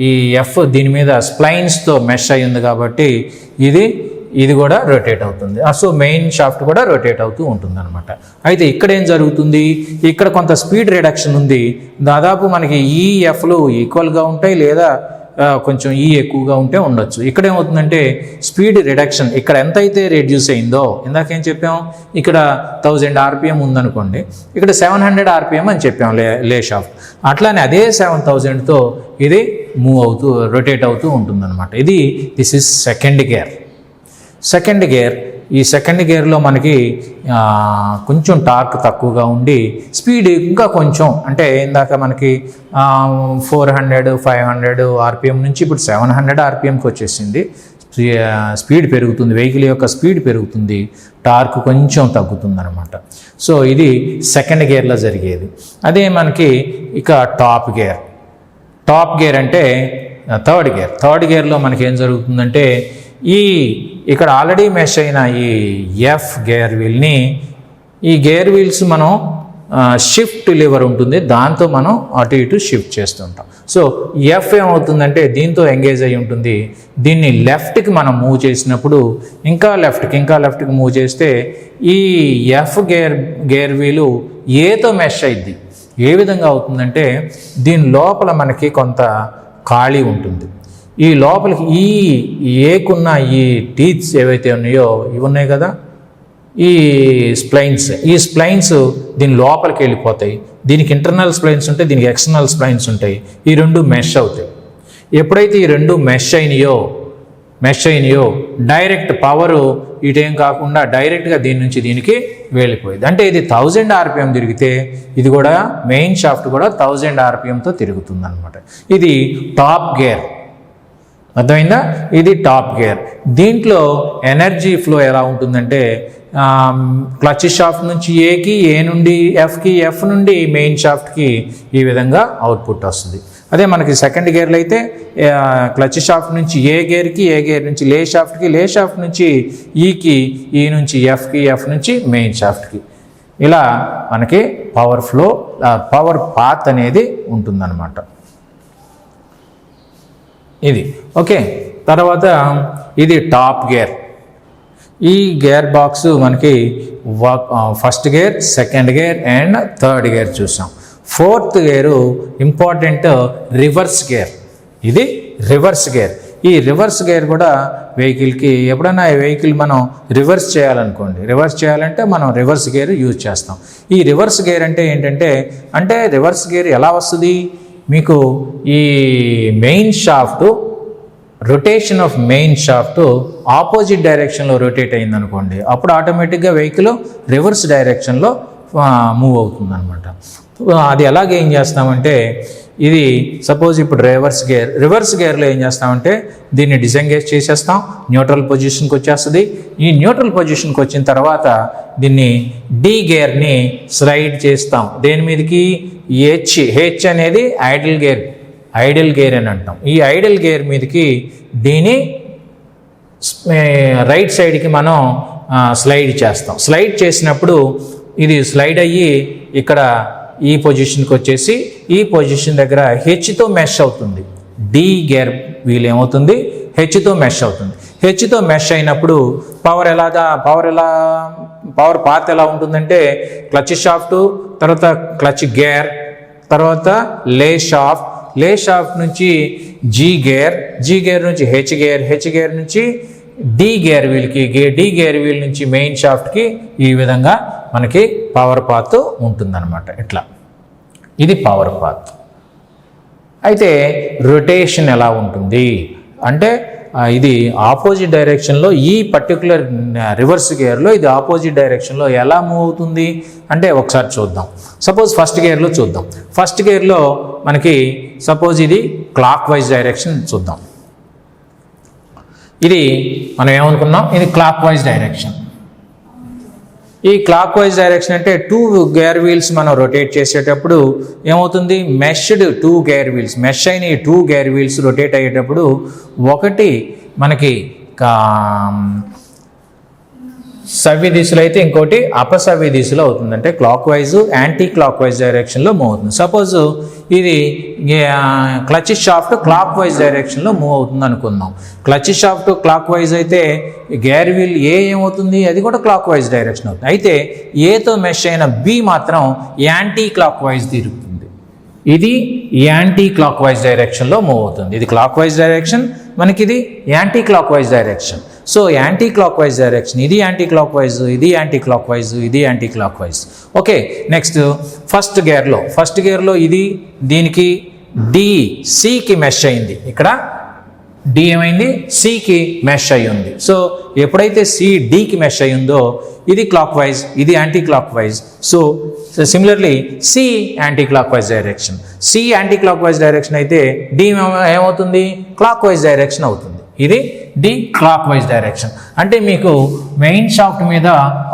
ఈ ఎఫ్ దీని మీద స్ప్లైన్స్తో మెష్ అయ్యింది కాబట్టి ఇది కూడా రొటేట్ అవుతుంది. సో మెయిన్ షాఫ్ట్ కూడా రొటేట్ అవుతూ ఉంటుంది అనమాట. అయితే ఇక్కడ ఏం జరుగుతుంది, ఇక్కడ కొంత స్పీడ్ రిడక్షన్ ఉంది. దాదాపు మనకి ఈ ఎఫ్లు ఈక్వల్గా ఉంటాయి, లేదా కొంచెం ఎక్కువగా ఉంటే ఉండొచ్చు. ఇక్కడ ఏమవుతుందంటే స్పీడ్ రిడక్షన్ ఇక్కడ ఎంత అయితే రెడ్యూస్ అయిందో, ఇందాకేం చెప్పాం, ఇక్కడ 1000 RPM ఉందనుకోండి, ఇక్కడ 700 RPM అని చెప్పాం లే షాఫ్ట్. అట్లానే అదే 7000తో ఇది రొటేట్ అవుతూ ఉంటుందన్నమాట. This is second gear. ఈ సెకండ్ గేర్లో మనకి కొంచెం టార్క్ తక్కువగా ఉండి స్పీడ్ ఇంకా కొంచెం, అంటే ఇందాక మనకి 400-500 RPM నుంచి ఇప్పుడు 700 RPMకి వచ్చేసింది. స్పీడ్ పెరుగుతుంది, వెహికల్ యొక్క స్పీడ్ పెరుగుతుంది, టార్క్ కొంచెం తగ్గుతుంది అనమాట. సో ఇది సెకండ్ గేర్లో జరిగేది. అదే మనకి ఇక టాప్ గేర్ అంటే థర్డ్ గేర్లో మనకి ఏం జరుగుతుందంటే ఇక్కడ ఆల్రెడీ మెష్ అయిన ఈ ఎఫ్ గేర్ వీల్ని ఈ గేర్ వీల్స్ మనం షిఫ్ట్ లివర్ ఉంటుంది, దాంతో మనం అటు ఇటు షిఫ్ట్ చేస్తుంటాం. సో ఎఫ్ ఏమవుతుందంటే దీంతో ఎంగేజ్ అయి ఉంటుంది. దీన్ని లెఫ్ట్కి మనం మూవ్ చేసినప్పుడు ఇంకా లెఫ్ట్కి మూవ్ చేస్తే ఈ ఎఫ్ గేర్ వీలు ఏతో మెష్ అయింది. ఏ విధంగా అవుతుందంటే దీని లోపల మనకి కొంత ఖాళీ ఉంటుంది. ఈ లోపలికి ఈ ఏకున్న ఈ టీత్స్ ఏవైతే ఉన్నాయో ఇవి ఉన్నాయి కదా, ఈ స్ప్లైన్స్ దీని లోపలికి వెళ్ళిపోతాయి. దీనికి ఇంటర్నల్ స్ప్లైన్స్ ఉంటాయి, దీనికి ఎక్స్టర్నల్ స్ప్లైన్స్ ఉంటాయి. ఈ రెండు మెష్ అవుతాయి. ఎప్పుడైతే ఈ రెండు మెష్ అయినాయో డైరెక్ట్ పవరు ఇటేం కాకుండా డైరెక్ట్గా దీని నుంచి దీనికి వెళ్ళిపోయింది. అంటే ఇది 1000 RPM తిరిగితే ఇది కూడా మెయిన్ షాఫ్ట్ కూడా 1000 RPMతో తిరుగుతుంది అనమాట. ఇది టాప్ గేర్, అర్థమైందా? ఇది టాప్ గేర్. దీంట్లో ఎనర్జీ ఫ్లో ఎలా ఉంటుందంటే క్లచ్ షాఫ్ట్ నుంచి ఏకి, ఏ నుండి ఎఫ్కి, ఎఫ్ నుండి మెయిన్ షాఫ్ట్కి ఈ విధంగా అవుట్పుట్ వస్తుంది. అదే మనకి సెకండ్ గేర్లో అయితే క్లచ్ షాఫ్ట్ నుంచి ఏ గేర్కి, ఏ గేర్ నుంచి లే షాఫ్ట్కి, లే షాఫ్ట్ నుంచి ఈకి, ఈ నుంచి ఎఫ్కి, ఎఫ్ నుంచి మెయిన్ షాఫ్ట్కి, ఇలా మనకి పవర్ పాత్ అనేది ఉంటుందన్నమాట. ఇది ఓకే. తర్వాత ఇది టాప్ గేర్. ఈ గేర్ బాక్స్ మనకి first gear, second gear and third gear చూసాం. Fourth gear important reverse gear. ఇది రివర్స్ గేర్. ఈ రివర్స్ గేర్ కూడా వెహికల్కి ఎప్పుడైనా వెహికల్ మనం రివర్స్ చేయాలంటే మనం రివర్స్ గేర్ యూజ్ చేస్తాం. ఈ రివర్స్ గేర్ అంటే ఏంటంటే రివర్స్ గేర్ ఎలా వస్తుంది మీకు, ఈ main shaft rotation of main shaft opposite డైరెక్షన్లో రొటేట్ అయిందనుకోండి, అప్పుడు ఆటోమేటిక్గా వెహికల్ రివర్స్ డైరెక్షన్లో మూవ్ అవుతుంది అనమాట. అది ఎలాగ ఏం చేస్తామంటే, ఇది సపోజ్ ఇప్పుడు రివర్స్ గేర్లో ఏం చేస్తామంటే దీన్ని డిసెంగేజ్ చేసేస్తాం, న్యూట్రల్ పొజిషన్కి వచ్చేస్తుంది. ఈ న్యూట్రల్ పొజిషన్కి వచ్చిన తర్వాత దీన్ని డి గేర్ని స్లైడ్ చేస్తాం. దేని మీదకి? హెచ్ అనేది ఐడిల్ గేర్ అని అంటాం. ఈ ఐడిల్ గేర్ మీదకి దీన్ని రైట్ సైడ్కి మనం స్లైడ్ చేస్తాం. స్లైడ్ చేసినప్పుడు ఇది స్లైడ్ అయ్యి ఇక్కడ ఈ పొజిషన్కి వచ్చేసి ఈ పొజిషన్ దగ్గర హెచ్తో మెష్ అవుతుంది. డి గేర్ వీల్ ఏమవుతుంది? హెచ్తో మెష్ అవుతుంది. హెచ్తో మెష్ అయినప్పుడు పవర్ పాత్ ఎలా ఉంటుందంటే క్లచ్ షాఫ్ట్, తర్వాత క్లచ్ గేర్, తర్వాత లే షాఫ్ట్ నుంచి జీ గేర్ నుంచి హెచ్ గేర్ నుంచి డి గేర్ వీల్ నుంచి మెయిన్ షాఫ్ట్కి ఈ విధంగా మనకి పవర్ పాత్ ఉంటుందన్నమాట. ఇట్లా ఇది పవర్ పాత్. అయితే రొటేషన్ ఎలా ఉంటుంది అంటే ఇది ఆపోజిట్ డైరెక్షన్లో, ఈ పర్టికులర్ రివర్స్ గేర్లో ఇది ఆపోజిట్ డైరెక్షన్లో ఎలా మూవ్ అవుతుంది అంటే ఒకసారి చూద్దాం. సపోజ్ ఫస్ట్ గేర్లో చూద్దాం. ఫస్ట్ గేర్లో మనకి సపోజ్ ఇది క్లాక్ వైజ్ డైరెక్షన్ చూద్దాం. ఇది మనం ఏమనుకున్నాం, ఇది క్లాక్ వైజ్ డైరెక్షన్. ఈ క్లాక్ వైజ్ డైరెక్షన్ అంటే 2 గేర్ వీల్స్ మనం రొటేట్ చేసేటప్పుడు ఏమవుతుంది, మెష్ అయిన ఈ 2 గేర్ వీల్స్ రొటేట్ అయ్యేటప్పుడు ఒకటి మనకి సవ్య దిశలో అయితే ఇంకోటి అపసవ్య దిశలో అవుతుంది. అంటే clock wise anti clock wise డైరెక్షన్లో మూవ్ అవుతుంది. సపోజ్ ఇది క్లచ్ షాఫ్ట్ క్లాక్ వైజ్ డైరెక్షన్లో మూవ్ అవుతుంది అనుకుందాం. క్లచ్ షాఫ్ట్ క్లాక్ వైజ్ అయితే గేర్ వీల్ ఏమవుతుంది, అది కూడా క్లాక్ వైజ్ డైరెక్షన్ అవుతుంది. అయితే ఏతో మెష్ అయిన బి మాత్రం యాంటీ క్లాక్ వైజ్ తిరుగుతుంది. ఇది యాంటీ క్లాక్ వైజ్ డైరెక్షన్లో మూవ్ అవుతుంది. ఇది క్లాక్ వైజ్ డైరెక్షన్, మనకి ఇది anti clock wise direction. So anti clock wise direction, ఇది యాంటీ క్లాక్ వైజ్, ఇది యాంటీ క్లాక్ వైజ్, ఇది anti clock wise. Okay, next first గేర్లో ఇది దీనికి డి సికి మెష్ అయింది. ఇక్కడ డి ఏమైంది, సికి మెష్ అయి ఉంది. సో ఎప్పుడైతే సి డికి మెష్ అయ్యిందో ఇది క్లాక్ వైజ్, ఇది anti clock wise. So similarly C anti clock wise direction. C anti clock wise direction అయితే డి ఏమవుతుంది, క్లాక్ వైజ్ డైరెక్షన్ అవుతుంది. ఇది డి క్లాక్ వైజ్ డైరెక్షన్. అంటే మీకు మెయిన్ షాఫ్ట్ మీద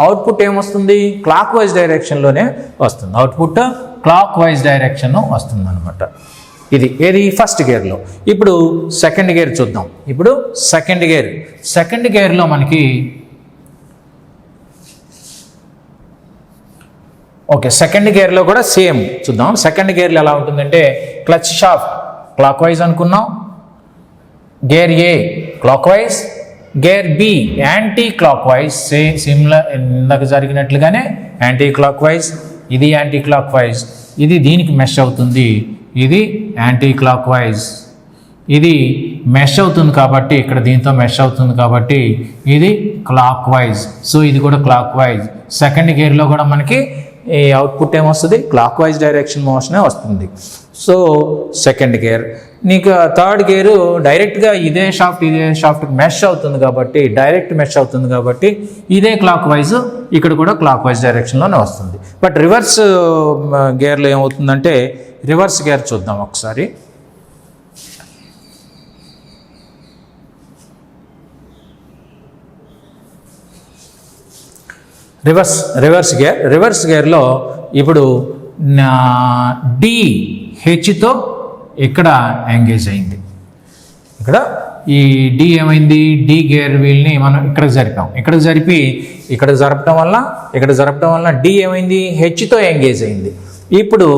అవుట్పుట్ ఏమొస్తుంది, క్లాక్ వైజ్ డైరెక్షన్లోనే వస్తుంది. అవుట్పుట్ క్లాక్ వైజ్ డైరెక్షన్ వస్తుంది అనమాట. ఇది ఏది ఫస్ట్ గేర్లో. ఇప్పుడు సెకండ్ గేర్ చూద్దాం. సెకండ్ గేర్లో మనకి ఓకే, సెకండ్ గేర్లో కూడా సేమ్ చూద్దాం. సెకండ్ గేర్లో ఎలా ఉంటుందంటే క్లచ్ షాఫ్ట్ క్లాక్ వైజ్ అనుకున్నాం, gear A clockwise, gear B anti clock wise, similar ఇందాక జరిగినట్లుగానే యాంటీ క్లాక్ వైజ్, ఇది యాంటీ క్లాక్ వైజ్, ఇది దీనికి మెష్ అవుతుంది, ఇది యాంటీ క్లాక్ వైజ్, ఇది మెష్ అవుతుంది కాబట్టి ఇక్కడ దీంతో మెష్ అవుతుంది కాబట్టి ఇది క్లాక్ వైజ్. సో ఇది కూడా క్లాక్ వైజ్. సెకండ్ గేర్లో కూడా మనకి ఈ అవుట్పుట్ ఏమొస్తుంది, క్లాక్ వైజ్ డైరెక్షన్ మోషనే వస్తుంది. So second gear. నీకు థర్డ్ గేరు డైరెక్ట్గా ఇదే షాఫ్ట్ మెష్ అవుతుంది కాబట్టి, డైరెక్ట్ మెష్ అవుతుంది కాబట్టి ఇదే క్లాక్ వైజ్, ఇక్కడ కూడా క్లాక్ వైజ్ డైరెక్షన్లోనే వస్తుంది. బట్ రివర్స్ గేర్లో ఏమవుతుందంటే, రివర్స్ గేర్ చూద్దాం ఒకసారి. రివర్స్ గేర్లో ఇప్పుడు డి హెచ్తో ఇక్కడ ఎంగేజ్ అయింది. ఇక్కడ ఈ డి ఏమైంది, డి గేర్ వీల్ని మనం ఇక్కడికి జరిపాం, ఇక్కడ జరపడం వల్ల డి ఏమైంది, హెచ్తో ఎంగేజ్ అయింది. ఇప్పుడు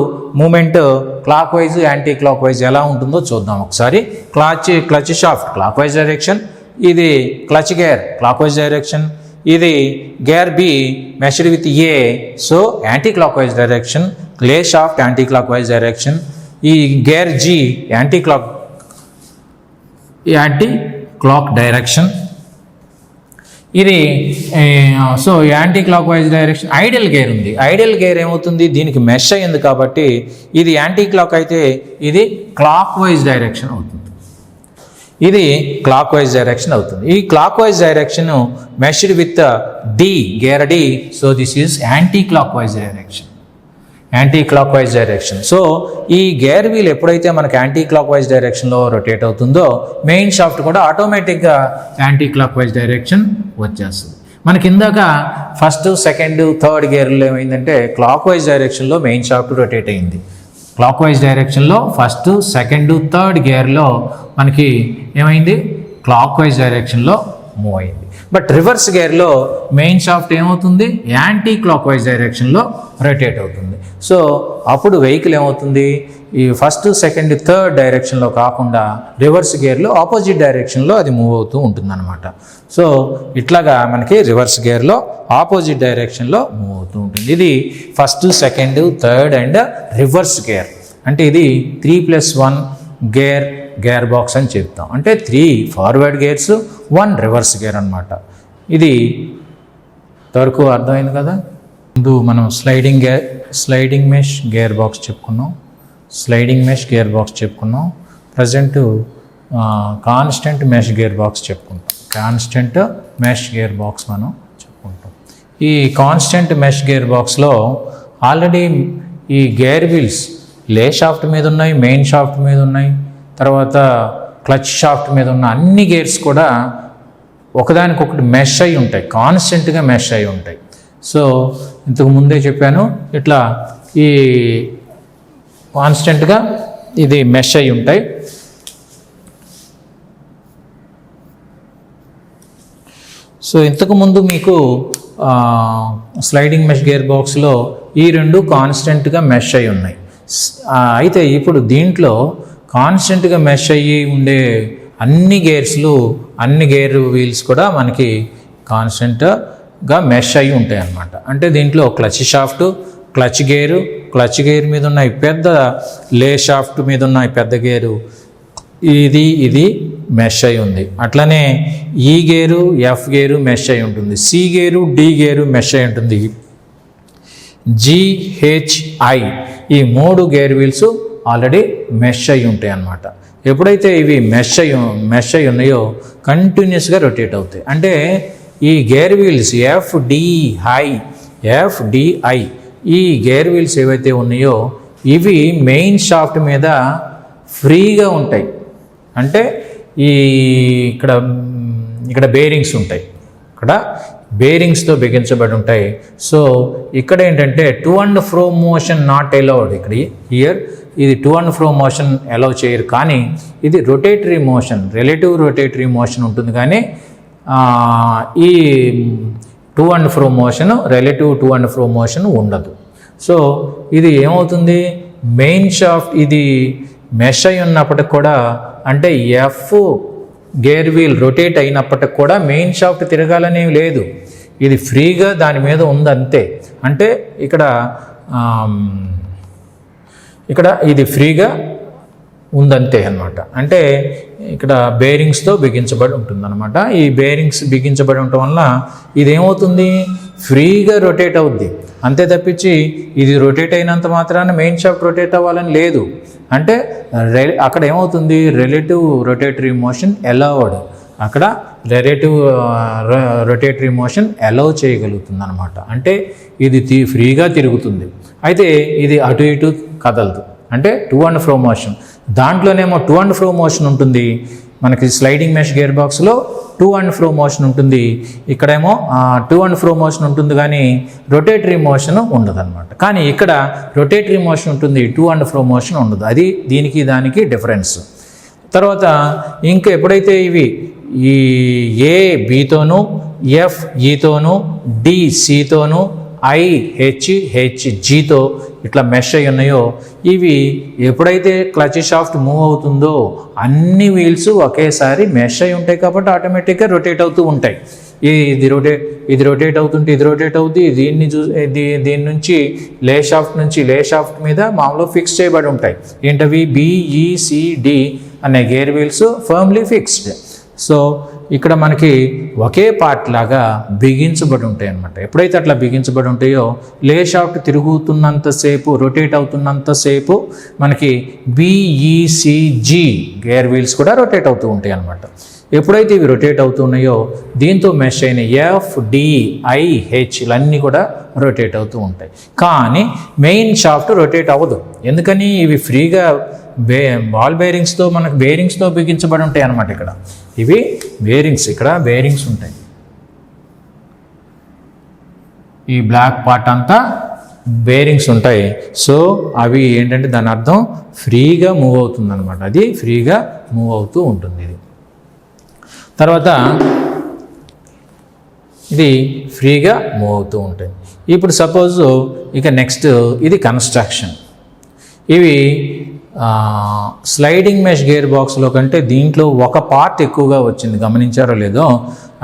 movement clockwise anti clock wise ఎలా ఉంటుందో చూద్దాం ఒకసారి. Clutch shaft clock wise direction, ఇది clutch gear clock wise direction, ఇది gear B meshed with A, so anti clock wise direction, lay shaft anti clock wise direction, ఈ gear G anti clock direction, ఇది so anti clock wise direction. Ideal gear ఉంది, ideal gear ఏమవుతుంది, దీనికి mesh అయ్యింది కాబట్టి ఇది anti clock అయితే ఇది క్లాక్ వైజ్ డైరెక్షన్ అవుతుంది, ఇది క్లాక్ వైజ్ డైరెక్షన్ అవుతుంది. ఈ clock wise direction measured with D, gear D, so this is anti clock wise direction. So ఈ గేర్ వీల్ ఎప్పుడైతే మనకి యాంటీ క్లాక్ వైజ్ డైరెక్షన్లో రొటేట్ అవుతుందో మెయిన్ షాఫ్ట్ కూడా ఆటోమేటిక్గా యాంటీ క్లాక్ వైజ్ డైరెక్షన్ వచ్చేస్తుంది. మనకి ఇందాక ఫస్ట్ సెకండ్ థర్డ్ గేర్లో ఏమైందంటే క్లాక్ వైజ్ డైరెక్షన్లో మెయిన్ షాఫ్ట్ రొటేట్ అయింది. క్లాక్ వైజ్ డైరెక్షన్లో ఫస్ట్ సెకండ్ థర్డ్ గేర్లో మనకి ఏమైంది, క్లాక్ వైజ్ డైరెక్షన్లో మూవ్ అయింది. బట్ రివర్స్ గేర్లో మెయిన్ షాఫ్ట్ ఏమవుతుంది, యాంటీ క్లాక్ వైజ్ డైరెక్షన్లో రొటేట్ అవుతుంది. సో అప్పుడు వెహికల్ ఏమవుతుంది, ఈ ఫస్ట్ సెకండ్ థర్డ్ డైరెక్షన్లో కాకుండా రివర్స్ గేర్లో ఆపోజిట్ డైరెక్షన్లో అది మూవ్ అవుతూ ఉంటుందన్నమాట. సో ఇట్లాగా మనకి రివర్స్ గేర్లో ఆపోజిట్ డైరెక్షన్లో మూవ్ అవుతూ ఉంటుంది. ఇది first second third and reverse gear. అంటే ఇది 3+1 గేర్ బాక్స్ అని చెప్తాం. అంటే 3 ఫార్వర్డ్ గేర్స్ 1 రివర్స్ గేర్ అనమాట. ఇది వరకు అర్థమైంది కదా. ముందు మనం స్లైడింగ్ మెష్ గేర్ బాక్స్ చెప్పుకున్నాం. Present constant mesh gear box మనం చెప్పుకుంటాం. ఈ కాన్స్టెంట్ మెష్ గేర్ బాక్స్లో ఆల్రెడీ ఈ గేర్ వీల్స్ లే షాఫ్ట్ మీద ఉన్నాయి, మెయిన్ షాఫ్ట్ మీద ఉన్నాయి, తర్వాత క్లచ్ షాఫ్ట్ మీద ఉన్న అన్ని గేర్స్ కూడా ఒకదానికొకటి మెష్ అయి ఉంటాయి, కాన్స్టెంట్గా మెష్ అయి ఉంటాయి. సో ఇంతకు ముందే చెప్పాను, ఇట్లా ఈ కాన్స్టెంట్గా ఇది మెష్ అయి ఉంటాయి. సో ఇంతకుముందు మీకు స్లైడింగ్ మెష్ గేర్ బాక్స్లో ఈ రెండు కాన్స్టెంట్గా మెష్ అయి ఉన్నాయి. అయితే ఇప్పుడు దీంట్లో కాన్స్టెంట్గా మెష్ అయ్యి ఉండే అన్ని గేర్ వీల్స్ కూడా మనకి కాన్స్టెంట్గా మెష్ అయ్యి ఉంటాయి అన్నమాట. అంటే దీంట్లో క్లచ్ షాఫ్ట్, క్లచ్ గేర్ మీద ఉన్న పెద్ద లే షాఫ్ట్ మీద ఉన్న పెద్ద గేరు ఇది మెష్ అయి ఉంది. అట్లనే ఈ గేరు ఎఫ్ గేరు మెష్ అయి ఉంటుంది, C gear D gear mesh అయి ఉంటుంది, జిహెచ్ఐ ఈ 3 గేర్ వీల్స్ ఆల్రెడీ మెష్ అయి ఉంటాయి అన్నమాట. ఎప్పుడైతే ఇవి మెష్ అయి ఉన్నాయో కంటిన్యూస్గా రొటేట్ అవుతాయి. అంటే ఈ గేర్ వీల్స్ ఎఫ్డిఐ ఈ గేర్ వీల్స్ ఏవైతే ఉన్నాయో ఇవి మెయిన్ షాఫ్ట్ మీద ఫ్రీగా ఉంటాయి. అంటే ఇక్కడ బేరింగ్స్ ఉంటాయి, ఇక్కడ బేరింగ్స్తో బిగించబడి ఉంటాయి. సో ఇక్కడ ఏంటంటే to and fro motion not allowed. ఇది to and fro motion allow చేయరు, కానీ ఇది rotary motion, relative rotary motion ఉంటుంది. కానీ ఈ relative to and fro motion ఉండదు. సో ఇది ఏమవుతుంది, మెయిన్ షాఫ్ట్ ఇది మెష్ అయి ఉన్నప్పటికి కూడా, అంటే ఎఫ్ గేర్ వీల్ రొటేట్ అయినప్పటికి కూడా మెయిన్ షాఫ్ట్ తిరగాలనేవి లేదు, ఇది ఫ్రీగా దాని మీద ఉంది అంతే. అంటే ఇక్కడ ఇది ఫ్రీగా ఉందంతే అన్నమాట. అంటే ఇక్కడ బేరింగ్స్తో బిగించబడి ఉంటుందన్నమాట. ఈ బేరింగ్స్ బిగించబడి ఉండటం వల్ల ఇదేమవుతుంది, ఫ్రీగా రొటేట్ అవుద్ది అంతే తప్పించి ఇది రొటేట్ అయినంత మాత్రాన మెయిన్ షాఫ్ట్ రొటేట్ అవ్వాలని లేదు. అంటే అక్కడ ఏమవుతుంది, రిలేటివ్ రొటేటరీ మోషన్ అలౌడ్, అక్కడ రిలేటివ్ రొటేటరీ మోషన్ అలౌ చేయగలుగుతుంది అనమాట. అంటే ఇది ఫ్రీగా తిరుగుతుంది, అయితే ఇది అటు ఇటు కదలదు, అంటే టు అండ్ ఫ్రో మోషన్. దాంట్లోనేమో టు అండ్ ఫ్రో మోషన్ ఉంటుంది, మనకి స్లైడింగ్ మెష్ గేర్ బాక్స్లో టు అండ్ ఫ్రో మోషన్ ఉంటుంది, ఇక్కడేమో టు అండ్ ఫ్రో మోషన్ ఉంటుంది కానీ రొటేటరీ మోషన్ ఉండదు అనమాట. కానీ ఇక్కడ రొటేటరీ మోషన్ ఉంటుంది, టు అండ్ ఫ్రో మోషన్ ఉండదు. అది దీనికి దానికి డిఫరెన్స్. తర్వాత ఇంకా ఎప్పుడైతే ఇవి ఈ ఏ బితోను, ఎఫ్ ఈతోను, డి సితోను, ఐ హెచ్ జీతో ఇట్లా మెష్ అయి ఉన్నాయో, ఇవి ఎప్పుడైతే క్లచ్ షాఫ్ట్ మూవ్ అవుతుందో అన్ని వీల్స్ ఒకేసారి మెష్ అయి ఉంటాయి కాబట్టి ఆటోమేటిక్గా రొటేట్ అవుతూ ఉంటాయి. ఇది రొటేట్ అవుతుంటే ఇది రొటేట్ అవుతుంది. దీని నుంచి లే షాఫ్ట్ మీద మామూలుగా ఫిక్స్ చేయబడి ఉంటాయి. ఏంటవి, బిఈసిడి అనే gear wheels firmly fixed. So ఇక్కడ మనకి ఒకే పార్ట్ లాగా బిగించబడి ఉంటాయి అన్నమాట. ఎప్పుడైతే అట్లా బిగించబడి ఉంటాయో లే షాఫ్ట్ తిరుగుతున్నంతసేపు, రొటేట్ అవుతున్నంతసేపు మనకి బిఈసిజి గేర్ వీల్స్ కూడా రొటేట్ అవుతూ ఉంటాయి అన్నమాట. ఎప్పుడైతే ఇవి రొటేట్ అవుతున్నాయో దీంతో మెష్ అయిన ఎఫ్ డిఐహెచ్ ఇవన్నీ కూడా రొటేట్ అవుతూ ఉంటాయి. కానీ మెయిన్ షాఫ్ట్ రొటేట్ అవ్వదు. ఎందుకని, ఇవి ఫ్రీగా బాల్ బేరింగ్స్తో మనకు బేరింగ్స్తో బిగించబడి ఉంటాయి అన్నమాట. ఇక్కడ ఇవి బేరింగ్స్, ఇక్కడ బేరింగ్స్ ఉంటాయి. ఈ బ్లాక్ పార్ట్ అంతా బేరింగ్స్ ఉంటాయి. సో అవి ఏంటంటే దాని అర్థం ఫ్రీగా మూవ్ అవుతుంది అనమాట. అది ఫ్రీగా మూవ్ అవుతూ ఉంటుంది. ఇది తర్వాత ఇది ఫ్రీగా మూవ్ అవుతూ ఉంటాయి. ఇప్పుడు సపోజ్ ఇక నెక్స్ట్ ఇది కన్స్ట్రక్షన్. ఇవి స్లైడింగ్ మెష్ గేర్ బాక్స్లో కంటే దీంట్లో ఒక పార్ట్ ఎక్కువగా వచ్చింది, గమనించారో లేదో,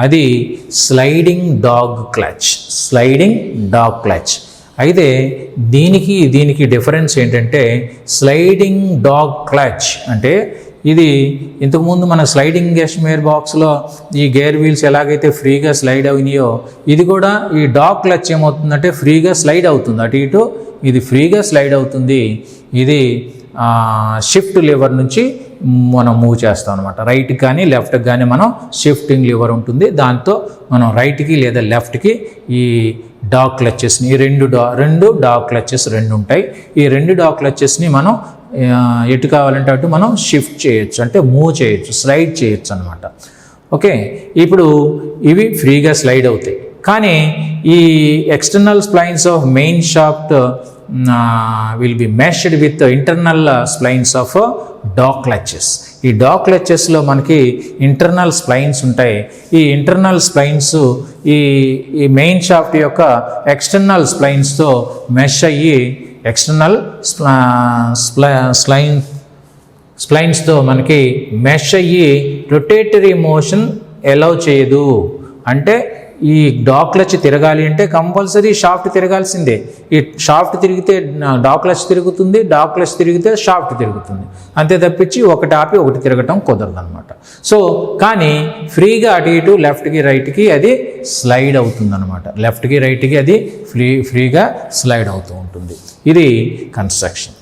అది స్లైడింగ్ డాగ్ క్లచ్. అయితే దీనికి డిఫరెన్స్ ఏంటంటే, స్లైడింగ్ డాగ్ క్లచ్ అంటే ఇది ఇంతకుముందు మన స్లైడింగ్ గేర్ బాక్స్లో ఈ గేర్ వీల్స్ ఎలాగైతే ఫ్రీగా స్లైడ్ అయినాయో, ఇది కూడా ఈ డాగ్ క్లచ్ ఏమవుతుందంటే ఫ్రీగా స్లైడ్ అవుతుంది, అటు ఇటు ఇది ఫ్రీగా స్లైడ్ అవుతుంది. ఇది షిఫ్ట్ లివర్ నుంచి మనం మూవ్ చేస్తాం అనమాట. రైట్కి కానీ లెఫ్ట్కి కానీ మనం షిఫ్టింగ్ లివర్ ఉంటుంది, దాంతో మనం రైట్కి లేదా లెఫ్ట్కి ఈ డాగ్ క్లచెస్ని, ఈ రెండు డాగ్ క్లచెస్ ఉంటాయి. ఈ రెండు డాగ్ క్లచెస్ని మనం ఎటు కావాలంటే అటు మనం షిఫ్ట్ చేయొచ్చు, అంటే మూవ్ చేయొచ్చు, స్లైడ్ చేయొచ్చు అనమాట. ఓకే, ఇప్పుడు ఇవి ఫ్రీగా స్లైడ్ అవుతాయి. కానీ ఈ external splines of main shaft will be meshed with internal splines of dog clutches. ఈ డాగ్ క్లచెస్లో మనకి ఇంటర్నల్ స్ప్లైన్స్ ఉంటాయి. ఈ ఇంటర్నల్ స్ప్లైన్స్ ఈ మెయిన్ షాఫ్ట్ యొక్క ఎక్స్టర్నల్ స్ప్లైన్స్తో మెష్ అయ్యి, ఎక్స్టర్నల్ స్ప్లైన్స్తో మనకి మెష్ అయ్యి రొటేటరీ మోషన్ అలౌ చేయదు. అంటే ఈ డాగ్ క్లచ్ తిరగాలి అంటే కంపల్సరీ షాఫ్ట్ తిరగాల్సిందే. ఈ షాఫ్ట్ తిరిగితే డాగ్ క్లచ్ తిరుగుతుంది, డాగ్ క్లచ్ తిరిగితే షాఫ్ట్ తిరుగుతుంది, అంతే తప్పించి ఒకటి ఆపి ఒకటి తిరగటం కుదరదు అనమాట. సో కానీ ఫ్రీగా అటు ఇటు లెఫ్ట్కి రైట్కి అది స్లైడ్ అవుతుంది అనమాట. లెఫ్ట్కి రైట్కి అది ఫ్రీగా స్లైడ్ అవుతూ ఉంటుంది. ఇది కన్స్ట్రక్షన్.